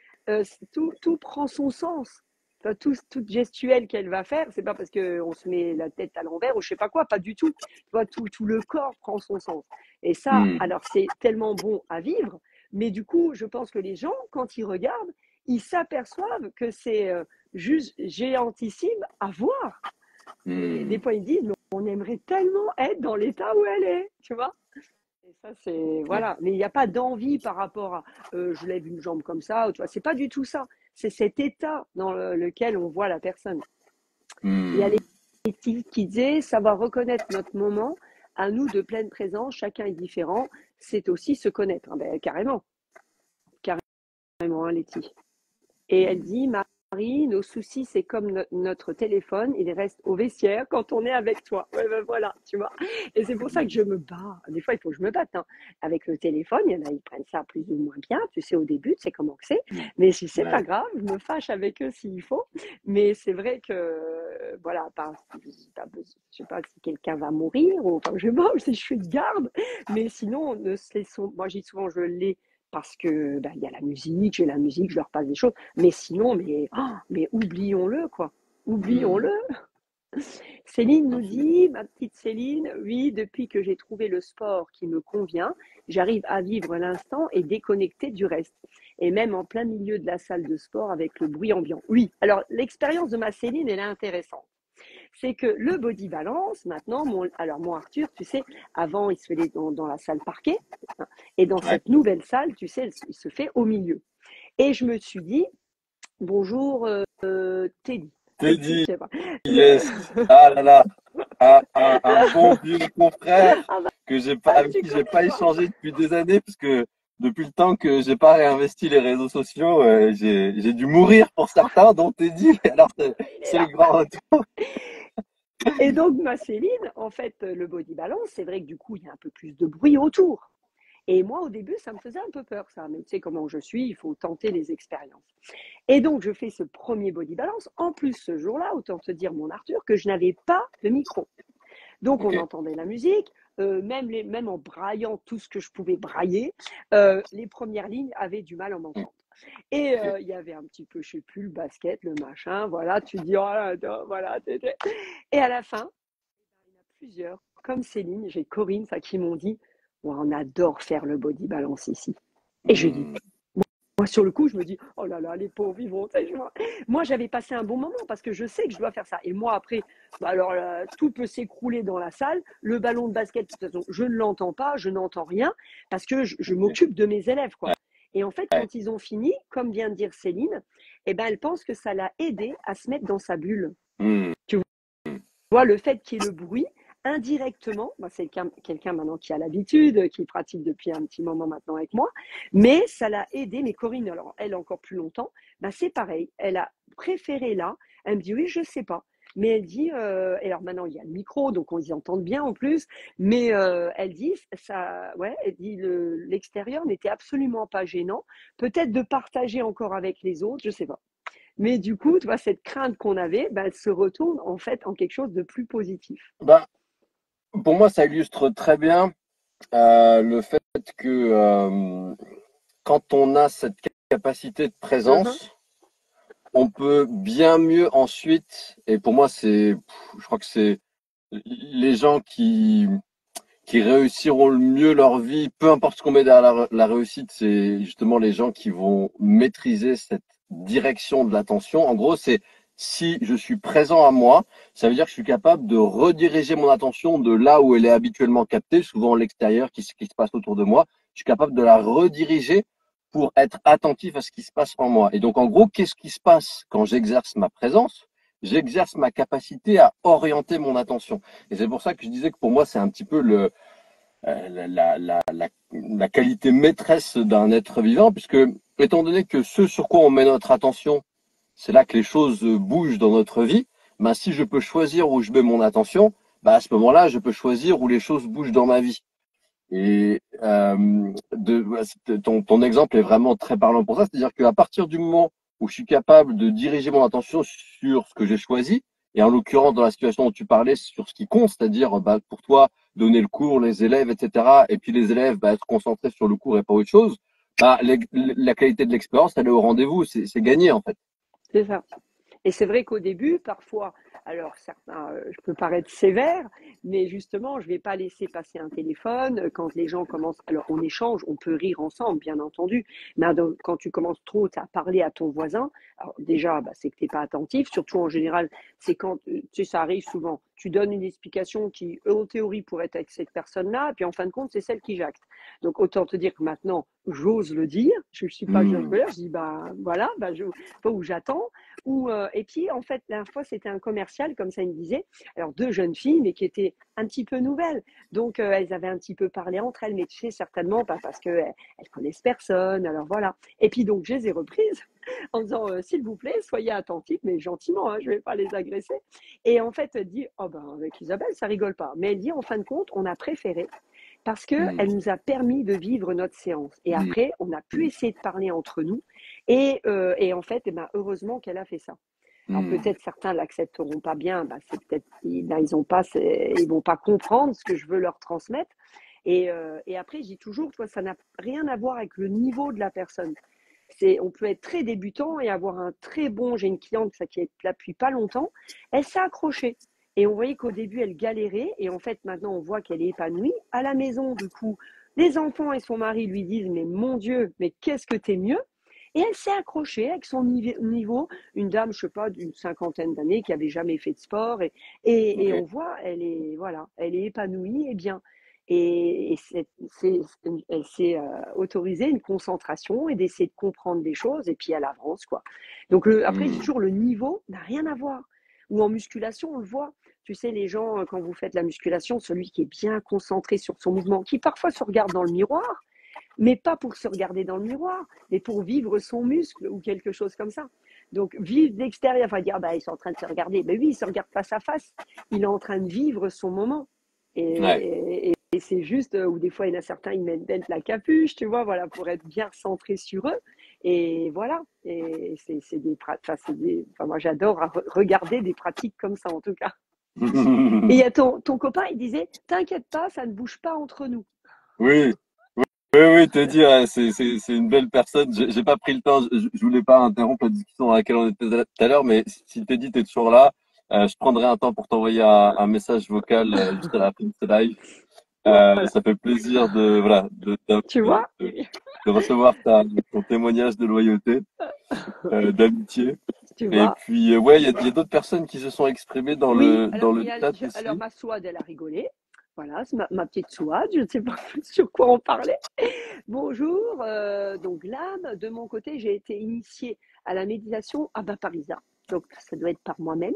S3: tout prend son sens. Enfin, toute gestuelle qu'elle va faire, c'est pas parce qu'on se met la tête à l'envers ou je sais pas quoi, pas du tout. Tu vois, tout le corps prend son sens. Et ça, alors c'est tellement bon à vivre, mais du coup, je pense que les gens, quand ils regardent, ils s'aperçoivent que c'est juste géantissime à voir. Et des fois, ils disent, mais on aimerait tellement être dans l'état où elle est, tu vois. Et ça, c'est, voilà. Mais il n'y a pas d'envie par rapport à, je lève une jambe comme ça, tu vois. C'est pas du tout ça. C'est cet état dans lequel on voit la personne. Il y a l'éthique qui disait, savoir reconnaître notre moment, à nous de pleine présence, chacun est différent, c'est aussi se connaître. Ah ben, carrément, hein, Letty. Et elle dit, Marie, mari, nos soucis, c'est comme notre téléphone, il reste au vestiaire quand on est avec toi. Ouais, ben voilà, tu vois. Et c'est pour ça que je me bats. Des fois, il faut que je me batte, hein. Avec le téléphone, il y en a, ils prennent ça plus ou moins bien. Tu sais, au début, tu sais comment que c'est. Mais si c'est pas grave, je me fâche avec eux s'il faut. Mais c'est vrai que, voilà, je sais pas si quelqu'un va mourir ou enfin, je sais pas, si je suis de garde. Mais sinon, ne se laissons, moi, je dis souvent, je l'ai parce que il y a la musique, j'ai la musique, je leur passe des choses. Mais sinon, mais oublions-le, quoi. Oublions-le. Céline nous dit, ma petite Céline, oui, depuis que j'ai trouvé le sport qui me convient, j'arrive à vivre l'instant et déconnecter du reste. Et même en plein milieu de la salle de sport avec le bruit ambiant. Oui, alors l'expérience de ma Céline, elle est intéressante. C'est que le body balance, maintenant, alors mon Arthur, tu sais, avant, il se faisait dans la salle parquet, hein, et dans cette nouvelle salle, tu sais, il se fait au milieu. Et je me suis dit, bonjour Teddy.
S2: Teddy, yes. Ah là là, un bon vieux confrère avec qui j'ai pas échangé depuis des années, parce que depuis le temps que j'ai pas réinvesti les réseaux sociaux, j'ai dû mourir pour certains, dont Teddy. Alors c'est le grand retour.
S3: Et donc ma Céline, en fait, le body balance, c'est vrai que du coup, il y a un peu plus de bruit autour. Et moi, au début, ça me faisait un peu peur, ça. Mais tu sais comment je suis, il faut tenter les expériences. Et donc, je fais ce premier body balance. En plus, ce jour-là, autant te dire, mon Arthur, que je n'avais pas de micro. Donc, on entendait la musique, même en braillant tout ce que je pouvais brailler, les premières lignes avaient du mal à m'entendre. Et il y avait un petit peu, je sais plus, le basket, le machin, voilà, tu dis, oh là, voilà. Et à la fin, il y en a plusieurs, comme Céline, j'ai Corinne, ça, qui m'ont dit, on adore faire le body balance ici. Et je dis, moi, sur le coup, je me dis, oh là là, les pauvres, ils vont. Moi, j'avais passé un bon moment parce que je sais que je dois faire ça. Et moi, après, alors, tout peut s'écrouler dans la salle. Le ballon de basket, de toute façon, je ne l'entends pas, je n'entends rien parce que je m'occupe de mes élèves, quoi. Et en fait, quand ils ont fini, comme vient de dire Céline, eh ben, elle pense que ça l'a aidé à se mettre dans sa bulle. Tu vois, le fait qu'il y ait le bruit, indirectement, c'est quelqu'un maintenant qui a l'habitude, qui pratique depuis un petit moment maintenant avec moi, mais ça l'a aidé. Mais Corinne, alors elle encore plus longtemps, c'est pareil, elle a préféré là. Elle me dit oui, je sais pas, mais elle dit, et alors maintenant il y a le micro, donc on y entend bien en plus, mais elle dit ça, ouais, elle dit l'extérieur n'était absolument pas gênant, peut-être de partager encore avec les autres, je sais pas. Mais du coup, tu vois, cette crainte qu'on avait, elle se retourne en fait en quelque chose de plus positif.
S2: Pour moi, ça illustre très bien le fait que quand on a cette capacité de présence, on peut bien mieux ensuite, et pour moi, je crois que c'est les gens qui réussiront le mieux leur vie, peu importe ce qu'on met derrière la réussite, c'est justement les gens qui vont maîtriser cette direction de l'attention. En gros, c'est si je suis présent à moi, ça veut dire que je suis capable de rediriger mon attention de là où elle est habituellement captée, souvent l'extérieur, qui se passe autour de moi. Je suis capable de la rediriger pour être attentif à ce qui se passe en moi. Et donc, en gros, qu'est-ce qui se passe quand j'exerce ma présence? J'exerce ma capacité à orienter mon attention. Et c'est pour ça que je disais que pour moi, c'est un petit peu la qualité maîtresse d'un être vivant, puisque étant donné que ce sur quoi on met notre attention, c'est là que les choses bougent dans notre vie, si je peux choisir où je mets mon attention, à ce moment-là, je peux choisir où les choses bougent dans ma vie. Et ton exemple est vraiment très parlant pour ça, c'est-à-dire qu'à partir du moment où je suis capable de diriger mon attention sur ce que j'ai choisi, et en l'occurrence dans la situation dont tu parlais, sur ce qui compte, c'est-à-dire pour toi donner le cours, les élèves, etc., et puis les élèves être concentrés sur le cours et pas autre chose, la qualité de l'expérience, elle est au rendez-vous, c'est gagné en fait.
S3: C'est ça. Et c'est vrai qu'au début, parfois, alors certains, je peux paraître sévère, mais justement, je ne vais pas laisser passer un téléphone quand les gens commencent. Alors, on échange, on peut rire ensemble, bien entendu, mais quand tu commences trop à parler à ton voisin, alors déjà, c'est que tu n'es pas attentif, surtout en général, c'est quand, tu sais, ça arrive souvent. Tu donnes une explication qui, en théorie, pourrait être avec cette personne-là, et puis en fin de compte, c'est celle qui jacte. Donc, autant te dire que maintenant, j'ose le dire, je ne suis pas jongleur, je dis, voilà, où j'attends. Et puis, en fait, la dernière fois, c'était un commercial, comme ça, il me disait, alors 2 jeunes filles, mais qui étaient un petit peu nouvelles. Donc, elles avaient un petit peu parlé entre elles, mais tu sais, certainement pas parce qu'elles connaissent personne, alors voilà. Et puis, donc, je les ai reprises en disant s'il vous plaît, soyez attentifs, mais gentiment, hein, je ne vais pas les agresser. Et en fait, elle dit oh ben avec Isabelle, ça rigole pas. Mais elle dit en fin de compte, on a préféré parce qu'elle nous a permis de vivre notre séance. Et après, on a pu essayer de parler entre nous. Et en fait, eh ben, heureusement qu'elle a fait ça. Alors peut-être certains l'accepteront pas bien, bah, c'est peut-être ils vont pas comprendre ce que je veux leur transmettre. Et après, je dis toujours, toi, ça n'a rien à voir avec le niveau de la personne. On peut être très débutant et avoir un très bon. J'ai une cliente ça, qui est là depuis pas longtemps. Elle s'est accrochée. Et on voyait qu'au début, elle galérait. Et en fait, maintenant, on voit qu'elle est épanouie. À la maison, du coup, les enfants et son mari lui disent mais mon Dieu, mais qu'est-ce que t'es mieux? Et elle s'est accrochée avec son niveau, une dame, je sais pas, d'une cinquantaine d'années qui avait jamais fait de sport. Et on voit, voilà, elle est épanouie et bien. Et elle s'est autorisée une concentration et d'essayer de comprendre des choses, et puis elle avance, quoi. Donc après, je dis toujours, le niveau n'a rien à voir. Ou en musculation, on le voit. Tu sais, les gens, quand vous faites la musculation, celui qui est bien concentré sur son mouvement, qui parfois se regarde dans le miroir, mais pas pour se regarder dans le miroir, mais pour vivre son muscle ou quelque chose comme ça. Donc, vivre d'extérieur, enfin dire, bah, ils sont en train de se regarder. Ben oui, il se regarde face à face. Il est en train de vivre son moment. Et c'est juste, ou des fois, il y en a certains, ils mettent la capuche, tu vois, voilà, pour être bien centré sur eux. Et voilà. Et c'est des pratiques, enfin, moi, j'adore regarder des pratiques comme ça, en tout cas. Et il y a ton copain, il disait, t'inquiète pas, ça ne bouge pas entre nous.
S2: Oui, oui, te dire, c'est une belle personne. J'ai pas pris le temps, je voulais pas interrompre la discussion dans laquelle on était tout à l'heure, mais s'il te dit, t'es toujours là, je prendrai un temps pour t'envoyer un message vocal juste à la fin de ce live.
S3: Voilà.
S2: Ça fait plaisir voilà,
S3: Tu vois?
S2: de recevoir ton témoignage de loyauté, d'amitié.
S3: Tu
S2: Et
S3: vois?
S2: puis, ouais, il y a d'autres personnes qui se sont exprimées
S3: Oui,
S2: dans
S3: alors,
S2: le chat
S3: alors
S2: aussi.
S3: ma Souade, elle a rigolé. Voilà, c'est ma petite Souade, je ne sais pas sur quoi on parlait. Bonjour, donc l'âme, de mon côté, j'ai été initiée à la méditation à Baparisa. Donc ça doit être par moi-même.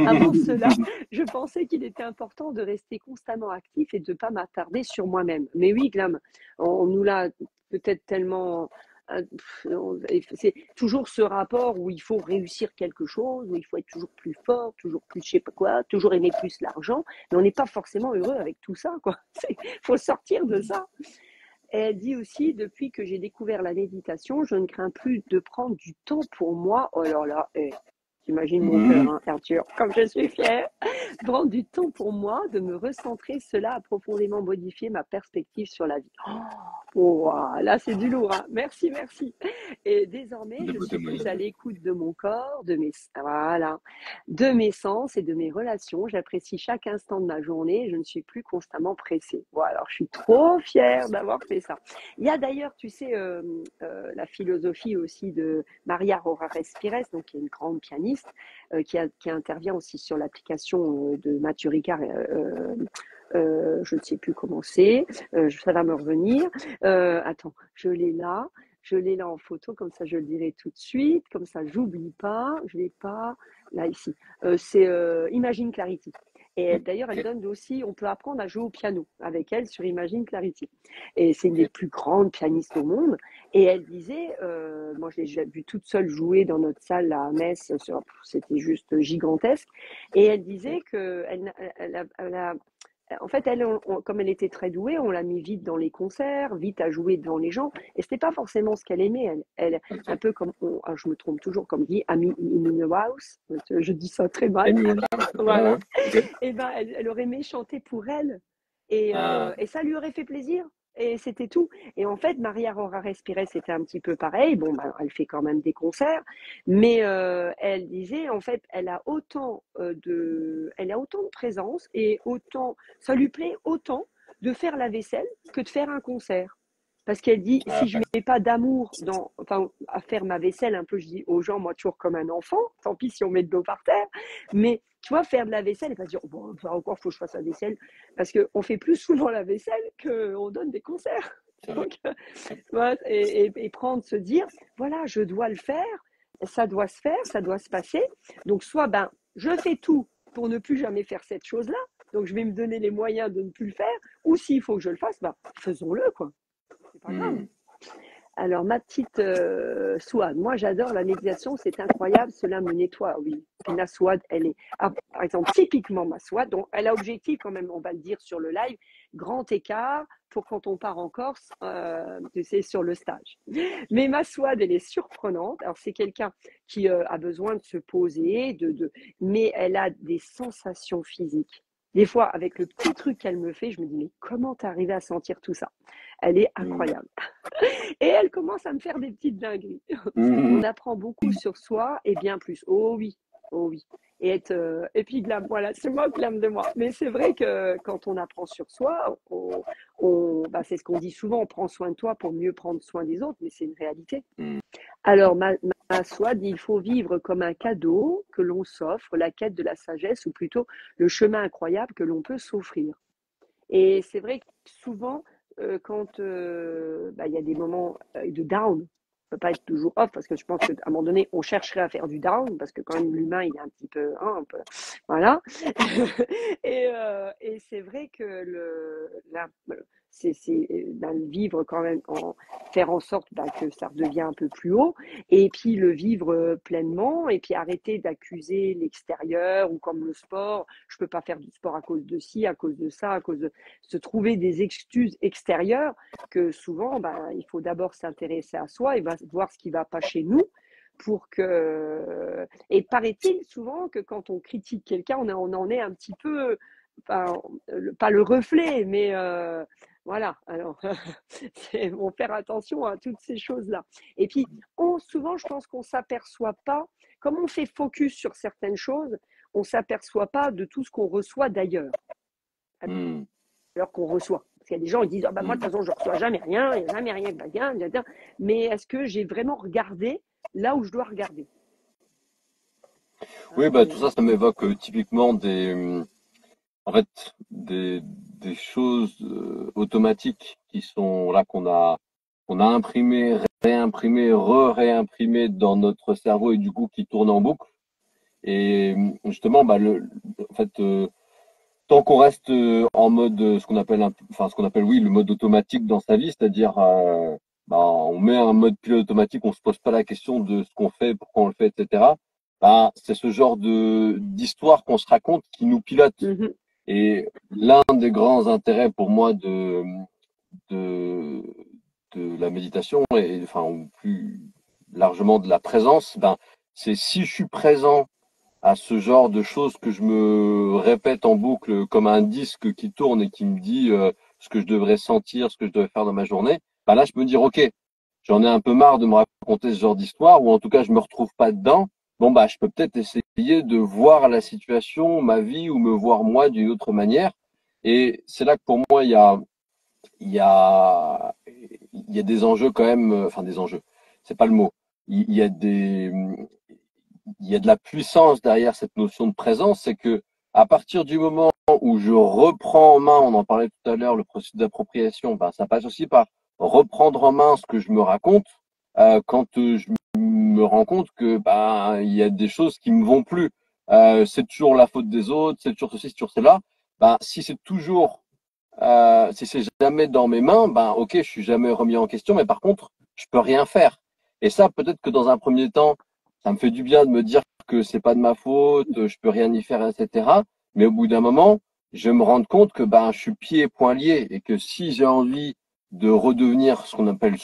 S3: Avant cela, je pensais qu'il était important de rester constamment actif et de ne pas m'attarder sur moi-même. Mais oui, Glam, on nous l'a peut-être tellement. C'est toujours ce rapport où il faut réussir quelque chose, où il faut être toujours plus fort, toujours plus je sais pas quoi, toujours aimer plus l'argent, mais on n'est pas forcément heureux avec tout ça, quoi. Il faut sortir de ça. Et elle dit aussi, depuis que j'ai découvert la méditation, je ne crains plus de prendre du temps pour moi. Oh là là, t'imagines mon cœur, hein, Arthur, comme je suis fière. Prendre du temps pour moi, de me recentrer, cela a profondément modifié ma perspective sur la vie. Oh, là, c'est du lourd, hein. Merci, merci. Et désormais,
S2: Des
S3: je
S2: beaux
S3: suis plus
S2: témoignages.
S3: à l'écoute de mon corps, de mes sens et de mes relations. J'apprécie chaque instant de ma journée et je ne suis plus constamment pressée. Bon, alors, je suis trop fière d'avoir fait ça. Il y a d'ailleurs, tu sais, la philosophie aussi de Maria Rorares Pires, donc qui est une grande pianiste, qui intervient aussi sur l'application de Mathieu Ricard. Je ne sais plus comment c'est, ça va me revenir. Attends, je l'ai là en photo, comme ça je le dirai tout de suite, comme ça j'oublie pas, je l'ai pas, là ici. C'est Imagine Clarity. Et d'ailleurs, elle donne aussi, on peut apprendre à jouer au piano avec elle sur Imagine Clarity. Et c'est une des plus grandes pianistes au monde. Et elle disait, moi je l'ai vu toute seule jouer dans notre salle à Metz, c'était juste gigantesque. Et elle disait que en fait, elle, comme elle était très douée, on l'a mis vite dans les concerts, vite à jouer devant les gens, et c'était pas forcément ce qu'elle aimait. Elle, un peu comme, je me trompe toujours, comme dit Amy Winehouse, je dis ça très mal, voilà. Et ben, elle aurait aimé chanter pour elle, et ça lui aurait fait plaisir. Et c'était tout. Et en fait, Maria Rorares Pires, c'était un petit peu pareil. Bon, ben, elle fait quand même des concerts, mais elle disait, en fait, elle a autant de présence et autant, ça lui plaît autant de faire la vaisselle que de faire un concert. Parce qu'elle dit, si je mets pas d'amour à faire ma vaisselle, un peu, je dis aux gens, moi, toujours comme un enfant, tant pis si on met de l'eau par terre, mais tu vois, faire de la vaisselle et pas se dire, bon, encore, faut que je fasse la vaisselle, parce qu'on fait plus souvent la vaisselle qu'on donne des concerts. Donc, ouais, et prendre, se dire, voilà, je dois le faire, ça doit se faire, ça doit se passer. Donc, soit, ben, je fais tout pour ne plus jamais faire cette chose-là, donc je vais me donner les moyens de ne plus le faire, ou s'il faut que je le fasse, ben, faisons-le, quoi. C'est pas grave. Alors, ma petite Souad, moi j'adore la méditation, c'est incroyable, cela me nettoie, oui. Puis la Souad, elle est, par exemple, typiquement ma Souad, donc elle a objectif quand même, on va le dire sur le live, grand écart pour quand on part en Corse, tu sais, sur le stage. Mais ma Souad, elle est surprenante. Alors, c'est quelqu'un qui a besoin de se poser, mais elle a des sensations physiques. Des fois, avec le petit truc qu'elle me fait, je me dis, mais comment t'es arrivé à sentir tout ça? Elle est incroyable. Et elle commence à me faire des petites dingueries. On apprend beaucoup sur soi et bien plus. Oh oui, oh oui. Et puis glam, voilà, c'est moi glam de moi. Mais c'est vrai que quand on apprend sur soi, c'est ce qu'on dit souvent, on prend soin de toi pour mieux prendre soin des autres, mais c'est une réalité. Alors, ma Souad, il faut vivre comme un cadeau que l'on s'offre, la quête de la sagesse, ou plutôt le chemin incroyable que l'on peut s'offrir. Et c'est vrai que souvent, quand il y a des moments de down, on ne peut pas être toujours off parce que je pense qu'à un moment donné, on chercherait à faire du down parce que quand même l'humain, il est un petit peu, hein, un peu voilà. Et c'est vrai que le vivre quand même, faire en sorte que ça redevient un peu plus haut, et puis le vivre pleinement, et puis arrêter d'accuser l'extérieur ou comme le sport, je peux pas faire du sport à cause de ci, à cause de ça, à cause de se trouver des excuses extérieures, que souvent, il faut d'abord s'intéresser à soi et voir ce qui va pas chez nous pour que... Et paraît-il souvent que quand on critique quelqu'un, on en est un petit peu, enfin, pas le reflet, mais voilà. Alors, bon, faire attention à toutes ces choses-là. Et puis, souvent, je pense qu'on s'aperçoit pas, comme on fait focus sur certaines choses, on s'aperçoit pas de tout ce qu'on reçoit d'ailleurs. Alors qu'on reçoit. Parce qu'il y a des gens qui disent moi, de toute façon, je ne reçois jamais rien, il n'y a jamais rien qui va bien. Mais est-ce que j'ai vraiment regardé là où je dois regarder?
S2: Oui, tout ça, ça m'évoque typiquement en fait, des choses automatiques qui sont là qu'on a imprimé, réimprimé, réimprimé dans notre cerveau et du coup qui tournent en boucle. Et justement, en fait, tant qu'on reste en mode ce qu'on appelle oui le mode automatique dans sa vie, c'est-à-dire on met un mode pilote automatique, on se pose pas la question de ce qu'on fait, pourquoi on le fait, etc. C'est ce genre de d'histoire qu'on se raconte qui nous pilote. Et l'un des grands intérêts pour moi de la méditation et enfin ou plus largement de la présence, c'est si je suis présent à ce genre de choses que je me répète en boucle comme un disque qui tourne et qui me dit ce que je devrais sentir, ce que je devrais faire dans ma journée, là je peux me dire ok, j'en ai un peu marre de me raconter ce genre d'histoire ou en tout cas je me retrouve pas dedans. Je peux peut-être essayer de voir la situation, ma vie ou me voir moi d'une autre manière. Et c'est là que pour moi il y a il y a des enjeux quand même, enfin des enjeux, c'est pas le mot. Il y a il y a de la puissance derrière cette notion de présence, c'est que à partir du moment où je reprends en main, on en parlait tout à l'heure, le processus d'appropriation, ça passe aussi par reprendre en main ce que je me raconte quand je me rends compte que il y a des choses qui me vont plus. C'est toujours la faute des autres, c'est toujours ceci, c'est toujours cela. Si c'est toujours si c'est jamais dans mes mains, ok, je suis jamais remis en question, mais par contre, je peux rien faire. Et ça, peut-être que dans un premier temps, ça me fait du bien de me dire que c'est pas de ma faute, je peux rien y faire, etc. Mais au bout d'un moment, je me rends compte que je suis pieds et poings liés et que si j'ai envie de redevenir ce qu'on appelle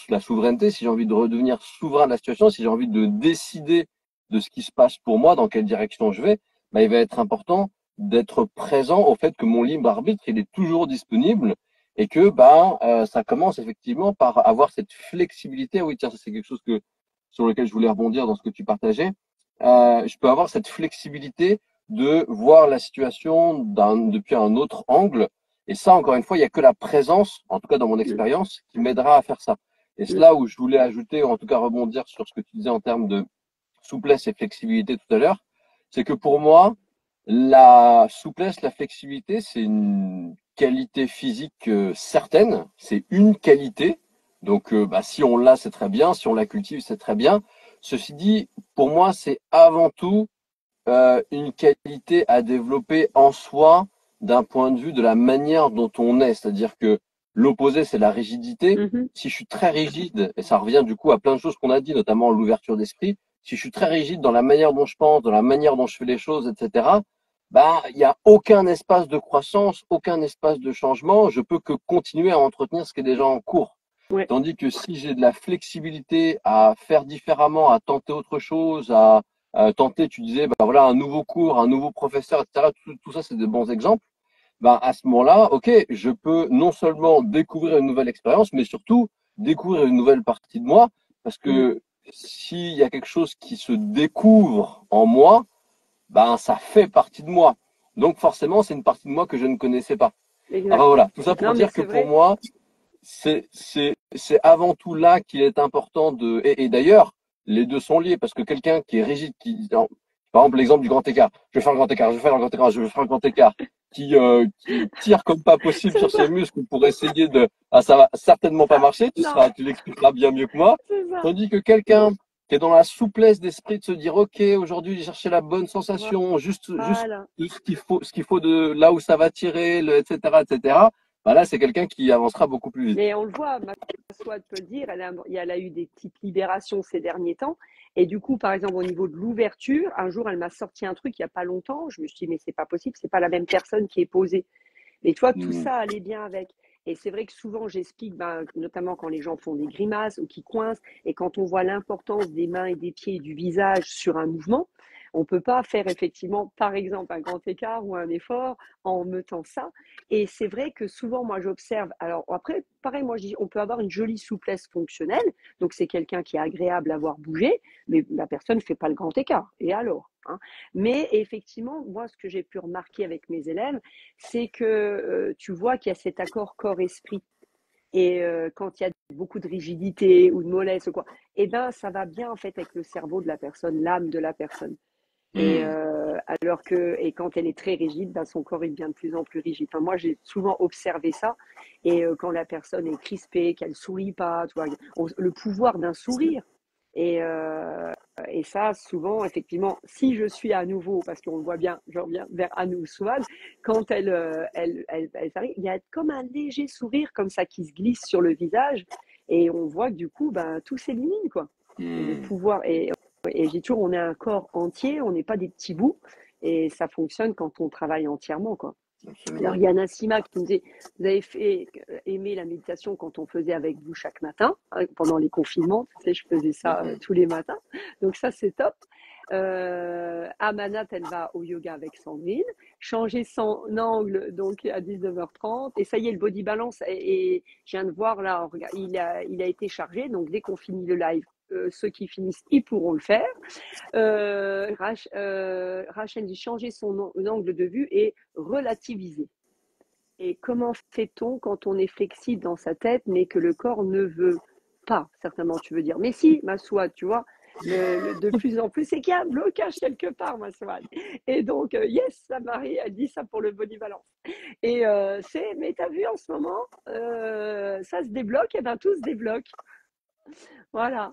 S2: la souveraineté, si j'ai envie de redevenir souverain de la situation, si j'ai envie de décider de ce qui se passe pour moi, dans quelle direction je vais, il va être important d'être présent au fait que mon libre arbitre, il est toujours disponible et que ça commence effectivement par avoir cette flexibilité. Oui, tiens, ça c'est quelque chose sur lequel je voulais rebondir dans ce que tu partageais. Je peux avoir cette flexibilité de voir la situation depuis un autre angle. Et ça, encore une fois, il n'y a que la présence, en tout cas dans mon expérience, qui m'aidera à faire ça. Et c'est là où je voulais ajouter, ou en tout cas rebondir sur ce que tu disais en termes de souplesse et flexibilité tout à l'heure, c'est que pour moi, la souplesse, la flexibilité, c'est une qualité physique certaine, c'est une qualité. Donc, si on l'a, c'est très bien. Si on la cultive, c'est très bien. Ceci dit, pour moi, c'est avant tout une qualité à développer en soi d'un point de vue de la manière dont on est. C'est-à-dire que L'opposé, c'est la rigidité.
S3: Mhm.
S2: Si je suis très rigide, et ça revient du coup à plein de choses qu'on a dit, notamment l'ouverture d'esprit, si je suis très rigide dans la manière dont je pense, dans la manière dont je fais les choses, etc., bah, il n'y a aucun espace de croissance, aucun espace de changement. Je peux que continuer à entretenir ce qui est déjà en cours.
S3: Ouais.
S2: Tandis que si j'ai de la flexibilité à faire différemment, à tenter autre chose, à tenter, tu disais, bah voilà, un nouveau cours, un nouveau professeur, etc., tout ça, c'est de bons exemples. Ben, à ce moment-là, ok, je peux non seulement découvrir une nouvelle expérience, mais surtout découvrir une nouvelle partie de moi, parce
S3: Mhm.
S2: que s'il y a quelque chose qui se découvre en moi, ben ça fait partie de moi. Donc forcément, c'est une partie de moi que je ne connaissais pas. Enfin
S3: Exact.
S2: voilà, tout ça pour
S3: Non, mais
S2: dire que
S3: c'est
S2: pour
S3: vrai.
S2: moi, c'est avant tout là qu'il est important de. Et d'ailleurs, les deux sont liés parce que quelqu'un qui est rigide, par exemple l'exemple du grand écart, je vais faire le grand écart, je vais faire le grand écart, je vais faire le grand écart, qui tire comme pas possible
S3: C'est
S2: sur ses
S3: ça.
S2: muscles pour essayer de, ah ça va certainement pas marcher,
S3: Non,
S2: tu l'expliqueras bien mieux que moi,
S3: c'est ça.
S2: tandis que quelqu'un qui est dans la souplesse d'esprit de se dire ok aujourd'hui j'ai cherché la bonne sensation, juste
S3: Voilà.
S2: ce qu'il faut de là où ça va tirer, etc etc. Bah là, c'est quelqu'un qui avancera beaucoup plus vite.
S3: Mais on le voit, ma Swat peut le dire, elle a eu des petites libérations ces derniers temps. Et du coup, par exemple, au niveau de l'ouverture, un jour, elle m'a sorti un truc il n'y a pas longtemps. Je me suis dit, mais c'est pas possible, c'est pas la même personne qui est posée. Mais toi, tout
S2: Hmm.
S3: ça allait bien avec. Et c'est vrai que souvent, j'explique, ben, notamment quand les gens font des grimaces ou qui coincent, et quand on voit l'importance des mains et des pieds et du visage sur un mouvement, on ne peut pas faire effectivement, par exemple, un grand écart ou un effort en mettant ça. Et c'est vrai que souvent, moi, j'observe. Alors après, pareil, moi, je dis, on peut avoir une jolie souplesse fonctionnelle. Donc, c'est quelqu'un qui est agréable à voir bouger, mais la personne ne fait pas le grand écart. Et alors, hein. Mais effectivement, moi, ce que j'ai pu remarquer avec mes élèves, c'est que tu vois qu'il y a cet accord corps-esprit. Et quand il y a beaucoup de rigidité ou de mollesse ou quoi, eh ben, ça va bien en fait avec le cerveau de la personne, l'âme de la personne. Et
S2: Hmm.
S3: alors que, et quand elle est très rigide, ben, son corps il devient de plus en plus rigide. Enfin, moi, j'ai souvent observé ça. Et quand la personne est crispée, qu'elle sourit pas, tu vois, le pouvoir d'un sourire. Et, euh, et ça, souvent, effectivement, si je suis à nouveau, parce qu'on le voit bien, je reviens vers Anou Souad, quand elle arrive, il y a comme un léger sourire comme ça qui se glisse sur le visage. Et on voit que du coup, ben, tout s'élimine, quoi. Et le
S2: Hmm.
S3: pouvoir, et j'ai toujours, on est un corps entier, on n'est pas des petits bouts. Et ça fonctionne quand on travaille entièrement, quoi. Alors,
S2: Absolument.
S3: il y a Nassima qui nous disait, vous avez fait aimer la méditation quand on faisait avec vous chaque matin, hein, pendant les confinements. Tu sais, je faisais ça
S2: Mhm.
S3: tous les matins. Donc ça, c'est top. Amanat, elle va au yoga avec Sandrine. Changer son angle, donc à 19h30. Et ça y est, le body balance. Et je viens de voir là, regarde, il a été chargé. Donc dès qu'on finit le live, ceux qui finissent, ils pourront le faire. Rachel dit changer son angle de vue et relativiser. Et comment fait-on quand on est flexible dans sa tête, mais que le corps ne veut pas, certainement, tu veux dire. Mais si, ma Swad, tu vois, de plus en plus, c'est qu'il y a un blocage quelque part, ma Swad. Et donc, yes, sa Marie, elle dit ça pour le body balance. Et mais t'as vu en ce moment, ça se débloque, et bien tout se débloque. Voilà.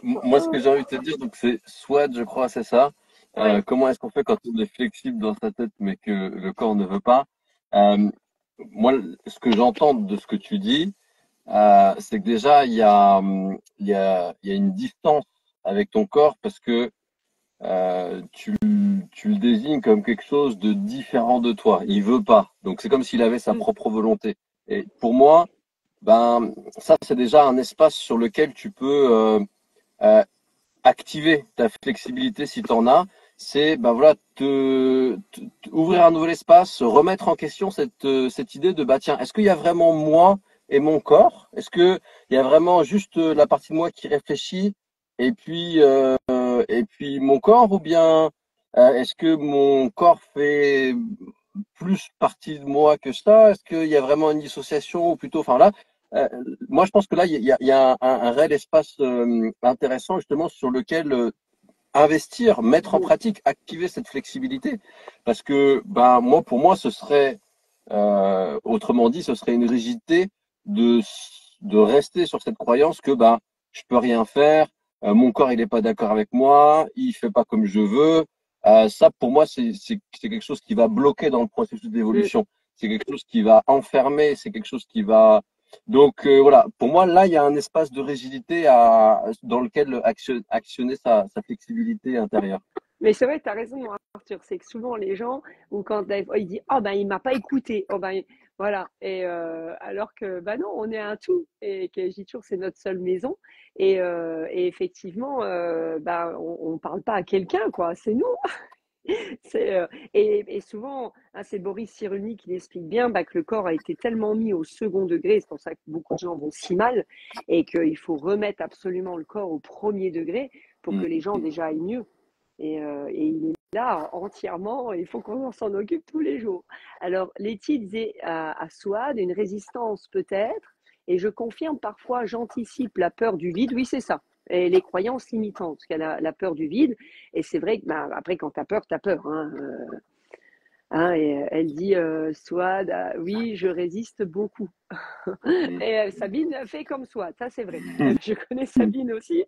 S2: Moi, ce que j'ai envie de te dire, donc c'est soit, je crois, c'est ça.
S3: Ouais.
S2: Comment est-ce qu'on fait quand on est flexible dans sa tête, mais que le corps ne veut pas? Euh, Moi, ce que j'entends de ce que tu dis, c'est que déjà, il y a une distance avec ton corps parce que tu le désignes comme quelque chose de différent de toi. Il veut pas. Donc c'est comme s'il avait sa
S3: Mm.
S2: propre volonté. Et pour moi, ben ça c'est déjà un espace sur lequel tu peux euh, activer ta flexibilité si tu en as. C'est ben voilà ouvrir un nouvel espace, remettre en question cette idée de bah tiens est-ce qu'il y a vraiment moi et mon corps? Est-ce que il y a vraiment juste la partie de moi qui réfléchit et puis mon corps ou bien est-ce que mon corps fait plus partie de moi que ça? Est-ce qu'il y a vraiment une dissociation ou plutôt, enfin là, euh, moi je pense que là il y a un réel espace intéressant justement sur lequel investir, mettre en
S3: Mm.
S2: pratique, activer cette flexibilité, parce que ben moi pour moi ce serait autrement dit ce serait une rigidité de de rester sur cette croyance que ben je peux rien faire, mon corps il est pas d'accord avec moi, il fait pas comme je veux. Ça pour moi c'est quelque chose qui va bloquer dans le processus
S3: Mm.
S2: d'évolution. c'est quelque chose qui va enfermer, c'est quelque chose qui va. Donc voilà, pour moi, là, il y a un espace de rigidité dans lequel actionner sa flexibilité intérieure.
S3: Mais c'est vrai, tu as raison, Arthur. C'est que souvent les gens, ou quand ils disent oh ben il m'a pas écouté, oh ben voilà. Et alors que bah non, on est un tout et que je dis toujours c'est notre seule maison. Et effectivement, bah on parle pas à quelqu'un quoi, c'est nous. C'est, et souvent, hein, c'est Boris Cyrulnik qui l'explique bien bah, que le corps a été tellement mis au second degré, c'est pour ça que beaucoup de gens vont si mal, et qu'il faut remettre absolument le corps au premier degré pour que
S2: Mm.
S3: les gens déjà aillent mieux. Et il est là entièrement, il faut qu'on s'en occupe tous les jours. Alors, Letty disait à Souad, une résistance peut-être, et je confirme parfois, j'anticipe la peur du vide, oui c'est ça, et les croyances limitantes, parce qu'il y a la peur du vide, et c'est vrai que bah, après quand tu as peur. Hein, et elle dit, Souad, ah, oui, je résiste beaucoup.
S2: Mm.
S3: Et Sabine fait comme Souad, ça c'est vrai.
S2: Mm.
S3: Je connais Sabine aussi,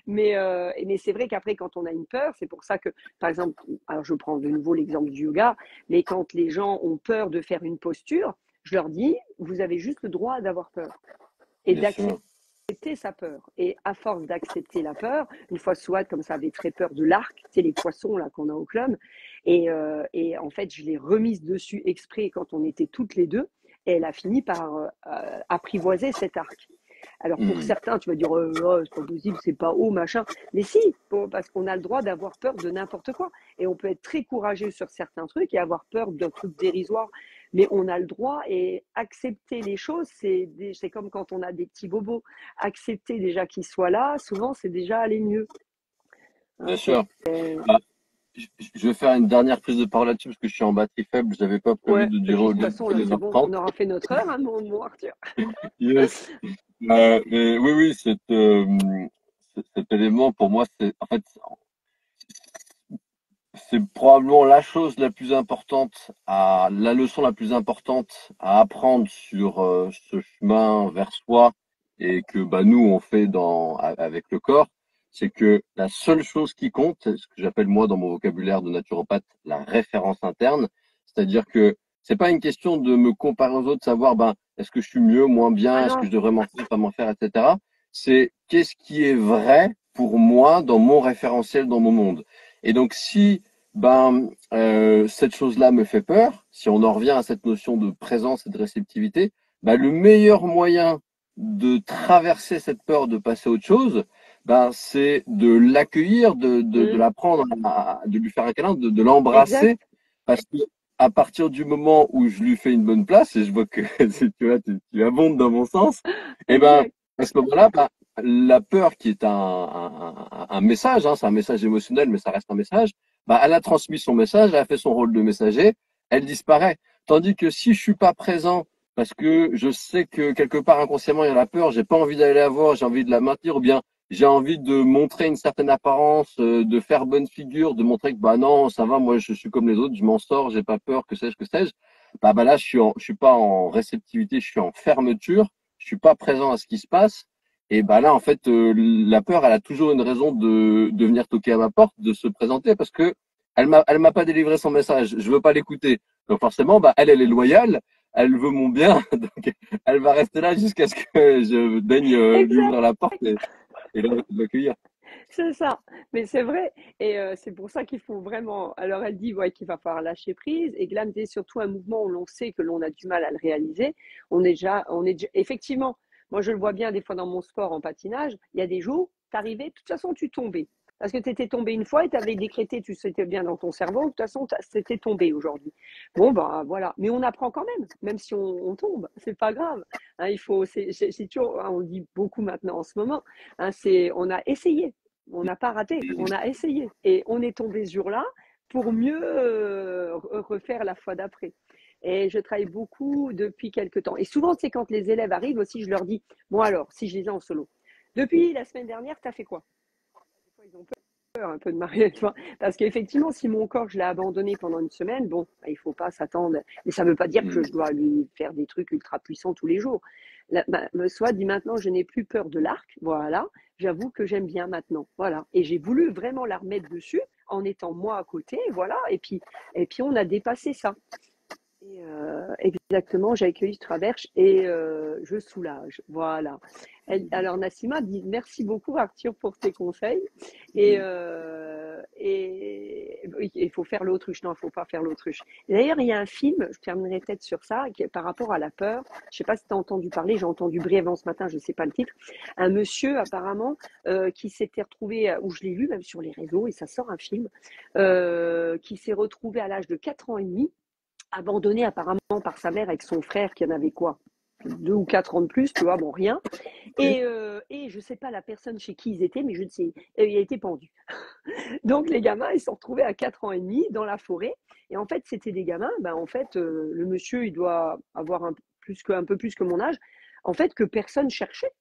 S3: mais c'est vrai qu'après, quand on a une peur, c'est pour ça que, par exemple, alors je prends de nouveau l'exemple du yoga, mais quand les gens ont peur de faire une posture, je leur dis, vous avez juste le droit d'avoir peur et
S2: Bien
S3: d'accepter
S2: sûr.
S3: sa peur. Et à force d'accepter la peur, une fois Swat, comme ça, avait très peur de l'arc, c'est les poissons là qu'on a au club, et en fait, je l'ai remise dessus exprès quand on était toutes les deux, et elle a fini par apprivoiser cet arc. Alors pour
S2: Mm.
S3: certains, tu vas dire oh, c'est pas possible, c'est pas haut, machin. Mais si, parce qu'on a le droit d'avoir peur de n'importe quoi. Et on peut être très courageux sur certains trucs et avoir peur d'un truc dérisoire. Mais on a le droit et accepter les choses, c'est comme quand on a des petits bobos. Accepter déjà qu'ils soient là, souvent c'est déjà aller mieux. Hein,
S2: Bien sûr.
S3: euh,
S2: Ah, je vais faire une dernière prise de parole là-dessus parce que je suis en batterie faible. Je n'avais pas prévu
S3: ouais,
S2: de
S3: et
S2: durer
S3: puis de toute
S2: au-delà de
S3: façon là c'est bon,
S2: 1h30.
S3: on aura fait notre heure, hein, mon Arthur.
S2: Yes. Mais oui, oui, cet élément pour moi, c'est probablement la chose la plus importante la leçon la plus importante à apprendre sur ce chemin vers soi et que bah nous on fait avec le corps, c'est que la seule chose qui compte, c'est ce que j'appelle moi dans mon vocabulaire de naturopathe la référence interne, c'est-à-dire que c'est pas une question de me comparer aux autres, savoir ben est-ce que je suis mieux, moins
S3: Ah
S2: bien, est-ce que
S3: non,
S2: je devrais m'en faire, pas m'en faire, etc. C'est qu'est-ce qui est vrai pour moi dans mon référentiel, dans mon monde. Et donc si cette chose-là me fait peur. Si on en revient à cette notion de présence et de réceptivité, le meilleur moyen de traverser cette peur, de passer à autre chose, c'est de l'accueillir, de la prendre, de lui faire un câlin, de l'embrasser,
S3: exact,
S2: parce que à partir du moment où je lui fais une bonne place, et je vois que tu vois, tu abondes dans mon sens, et
S3: exact.
S2: à ce moment-là, la peur qui est un message, hein, c'est un message émotionnel, mais ça reste un message, elle a transmis son message, elle a fait son rôle de messager, elle disparaît. Tandis que si je suis pas présent, parce que je sais que quelque part inconsciemment il y a la peur, j'ai pas envie d'aller la voir, j'ai envie de la maintenir, ou bien j'ai envie de montrer une certaine apparence, de faire bonne figure, de montrer que bah non, ça va, moi je suis comme les autres, je m'en sors, j'ai pas peur, que sais-je. Là je suis pas en réceptivité, je suis en fermeture, je suis pas présent à ce qui se passe. Et là, en fait, la peur, elle a toujours une raison de venir toquer à ma porte, de se présenter, parce que elle m'a pas délivré son message. Je veux pas l'écouter. Donc forcément, elle est loyale, elle veut mon bien, donc elle va rester là jusqu'à ce que je daigne lui
S3: Exact.
S2: ouvrir la porte et l'accueillir.
S3: C'est ça, mais c'est vrai. Et c'est pour ça qu'il faut vraiment. Alors, elle dit ouais, qu'il va falloir lâcher prise. Et Glam dit surtout un mouvement où l'on sait que l'on a du mal à le réaliser. Effectivement, moi je le vois bien des fois dans mon sport en patinage. Il y a des jours, t'arrivais, de toute façon, tu tombais. Parce que tu étais tombé une fois et tu avais décrété, tu sais bien dans ton cerveau, de toute façon, c'était tombé aujourd'hui. Bon, bah voilà. Mais on apprend quand même si on tombe. C'est pas grave. Hein, c'est toujours, hein, on le dit beaucoup maintenant en ce moment, hein, on a essayé. On n'a pas raté, on a essayé. Et on est tombé ce jour-là pour mieux refaire la fois d'après. Et je travaille beaucoup depuis quelques temps. Et souvent, c'est quand les élèves arrivent aussi, je leur dis, bon alors, si je les ai en solo, depuis la semaine dernière, tu as fait quoi? Des fois, ils ont peur un peu de m'arriver, parce qu'effectivement, si mon corps, je l'ai abandonné pendant une semaine, bon, il ne faut pas s'attendre. Mais ça ne veut pas dire que je dois lui faire des trucs ultra puissants tous les jours. Soit dit maintenant, je n'ai plus peur de l'arc, voilà. J'avoue que j'aime bien maintenant, voilà. Et j'ai voulu vraiment la remettre dessus en étant moi à côté, voilà. Et puis on a dépassé ça. Exactement, j'ai accueilli Traverse et je soulage. Voilà. Alors Nassima dit merci beaucoup Arthur pour tes conseils. Et oui, il faut faire l'autruche. Non, il ne faut pas faire l'autruche. D'ailleurs, il y a un film, je terminerai peut-être sur ça, qui est par rapport à la peur. Je ne sais pas si tu as entendu parler, j'ai entendu brièvement ce matin, je ne sais pas le titre. Un monsieur apparemment qui s'était retrouvé, où je l'ai lu même sur les réseaux, et ça sort un film, qui s'est retrouvé à l'âge de 4 ans et demi abandonné apparemment par sa mère avec son frère qui en avait quoi 2 ou 4 ans de plus, tu vois, bon, rien. Et je ne sais pas la personne chez qui ils étaient, mais je ne sais, il a été pendu. Donc les gamins, ils se sont retrouvés à 4 ans et demi dans la forêt. Et en fait, c'était des gamins, ben, en fait, le monsieur, il doit avoir un peu plus que mon âge, en fait, que personne cherchait.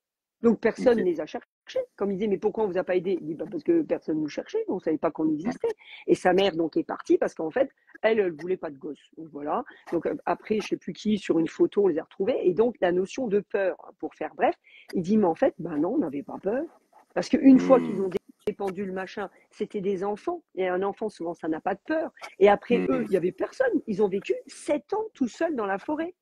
S3: Donc personne ne les a cherchés. Comme il disait, mais pourquoi on ne vous a pas aidé? Il dit, bah, parce que personne ne nous cherchait, on ne savait pas qu'on existait. Et sa mère donc est partie parce qu'en fait, elle ne voulait pas de gosse. Donc voilà. Donc après, je ne sais plus qui, sur une photo, on les a retrouvés. Et donc la notion de peur, pour faire bref, il dit, mais en fait, ben non, on n'avait pas peur. Parce qu'une fois qu'ils ont dépendu le machin, c'était des enfants. Et un enfant, souvent, ça n'a pas de peur. Et après, eux, il n'y avait personne. Ils ont vécu 7 ans tout seuls dans la forêt.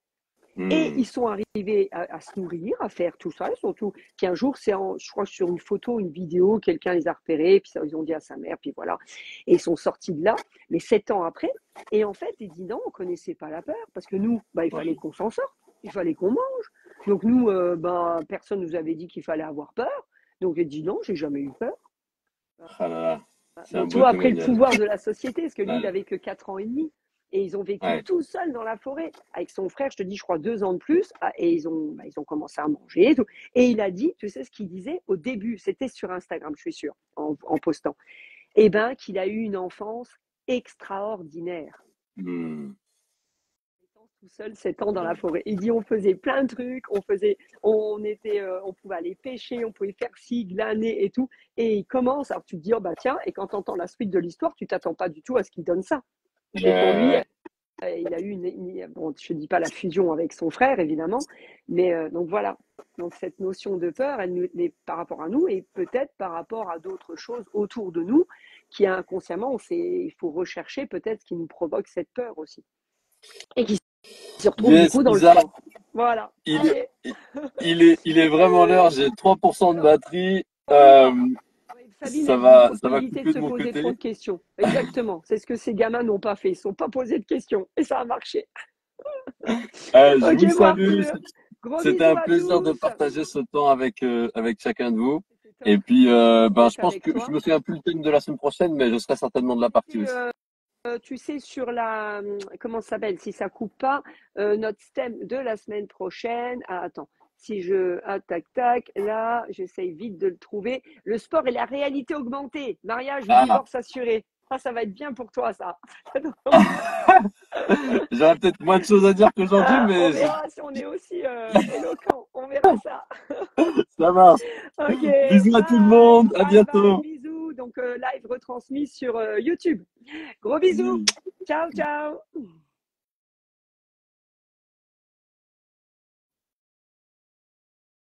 S3: Et ils sont arrivés à se nourrir, à faire tout ça, surtout qu'un jour, je crois, sur une photo, une vidéo, quelqu'un les a repérés, puis ça, ils ont dit à sa mère, puis voilà. Et ils sont sortis de là, mais 7 ans après. Et en fait, il dit non, on ne connaissait pas la peur, parce que nous, bah, il fallait qu'on s'en sorte, il fallait qu'on mange. Donc nous, bah, personne ne nous avait dit qu'il fallait avoir peur. Donc il dit non, j'ai jamais eu peur.
S2: Ah là là, c'est un
S3: Donc tu
S2: beau
S3: vois, après le
S2: témoignage.
S3: pouvoir de la société, parce que lui, il
S2: Ouais,
S3: n'avait que 4 ans et demi. Et ils ont vécu
S2: ouais.
S3: tout seuls dans la forêt, avec son frère, je te dis, je crois, 2 ans de plus. Et ils ont commencé à manger. Et tout. Et il a dit, tu sais ce qu'il disait au début, c'était sur Instagram, je suis sûre, en postant, eh ben, qu'il a eu une enfance extraordinaire. Tout seul, 7 ans dans la forêt. Il dit, on faisait plein de trucs, on pouvait aller pêcher, on pouvait faire ci, glaner et tout. Et il commence, alors tu te dis, oh bah tiens, et quand tu entends la suite de l'histoire, tu t'attends pas du tout à ce qu'il donne ça. Et pour lui, il a eu bon, je ne dis pas la fusion avec son frère, évidemment, mais donc voilà. Donc cette notion de peur, elle est par rapport à nous et peut-être par rapport à d'autres choses autour de nous qui inconsciemment, il faut rechercher peut-être ce qui nous provoque cette peur aussi. Et qui se retrouve du coup dans
S2: Isa,
S3: le sport. Voilà. Allez.
S2: il est vraiment l'heure, j'ai 3% de batterie.
S3: Sabine,
S2: Ça
S3: elle dit, il
S2: va,
S3: faut
S2: ça va
S3: éviter de
S2: couper
S3: se
S2: de mon
S3: poser trop
S2: côté.
S3: de questions. Exactement. C'est ce que ces gamins n'ont pas fait. Ils ne sont pas posés de questions. Et ça a marché.
S2: Je
S3: Ok,
S2: vous
S3: mon
S2: salue.
S3: Arthur. Gros
S2: C'était
S3: bisous
S2: un
S3: à
S2: plaisir de
S3: tous.
S2: partager ce temps avec chacun de vous.
S3: C'était top
S2: Et puis, ben, je
S3: d'être
S2: pense
S3: avec
S2: que je
S3: toi.
S2: me souviens plus le thème de la semaine prochaine, mais je serai certainement de la partie
S3: Et,
S2: aussi.
S3: tu sais, sur la, comment ça s'appelle, si ça coupe pas, notre thème de la semaine prochaine. Ah, attends, si je, ah, tac, tac, là, j'essaye vite de le trouver. Le sport et la réalité augmentée. Mariage ou
S2: Ah,
S3: divorce assuré. Ah, ça va être bien pour toi, ça.
S2: j'aurais peut-être moins de choses à dire qu'aujourd'hui,
S3: Ah, on
S2: mais
S3: verra si on est aussi éloquent. On verra ça.
S2: ça marche.
S3: Ok,
S2: Bisous à tout le
S3: bye,
S2: monde. À
S3: bye, bye,
S2: bientôt.
S3: bisous. Donc, live retransmis sur YouTube. Gros bisous. Ciao, ciao.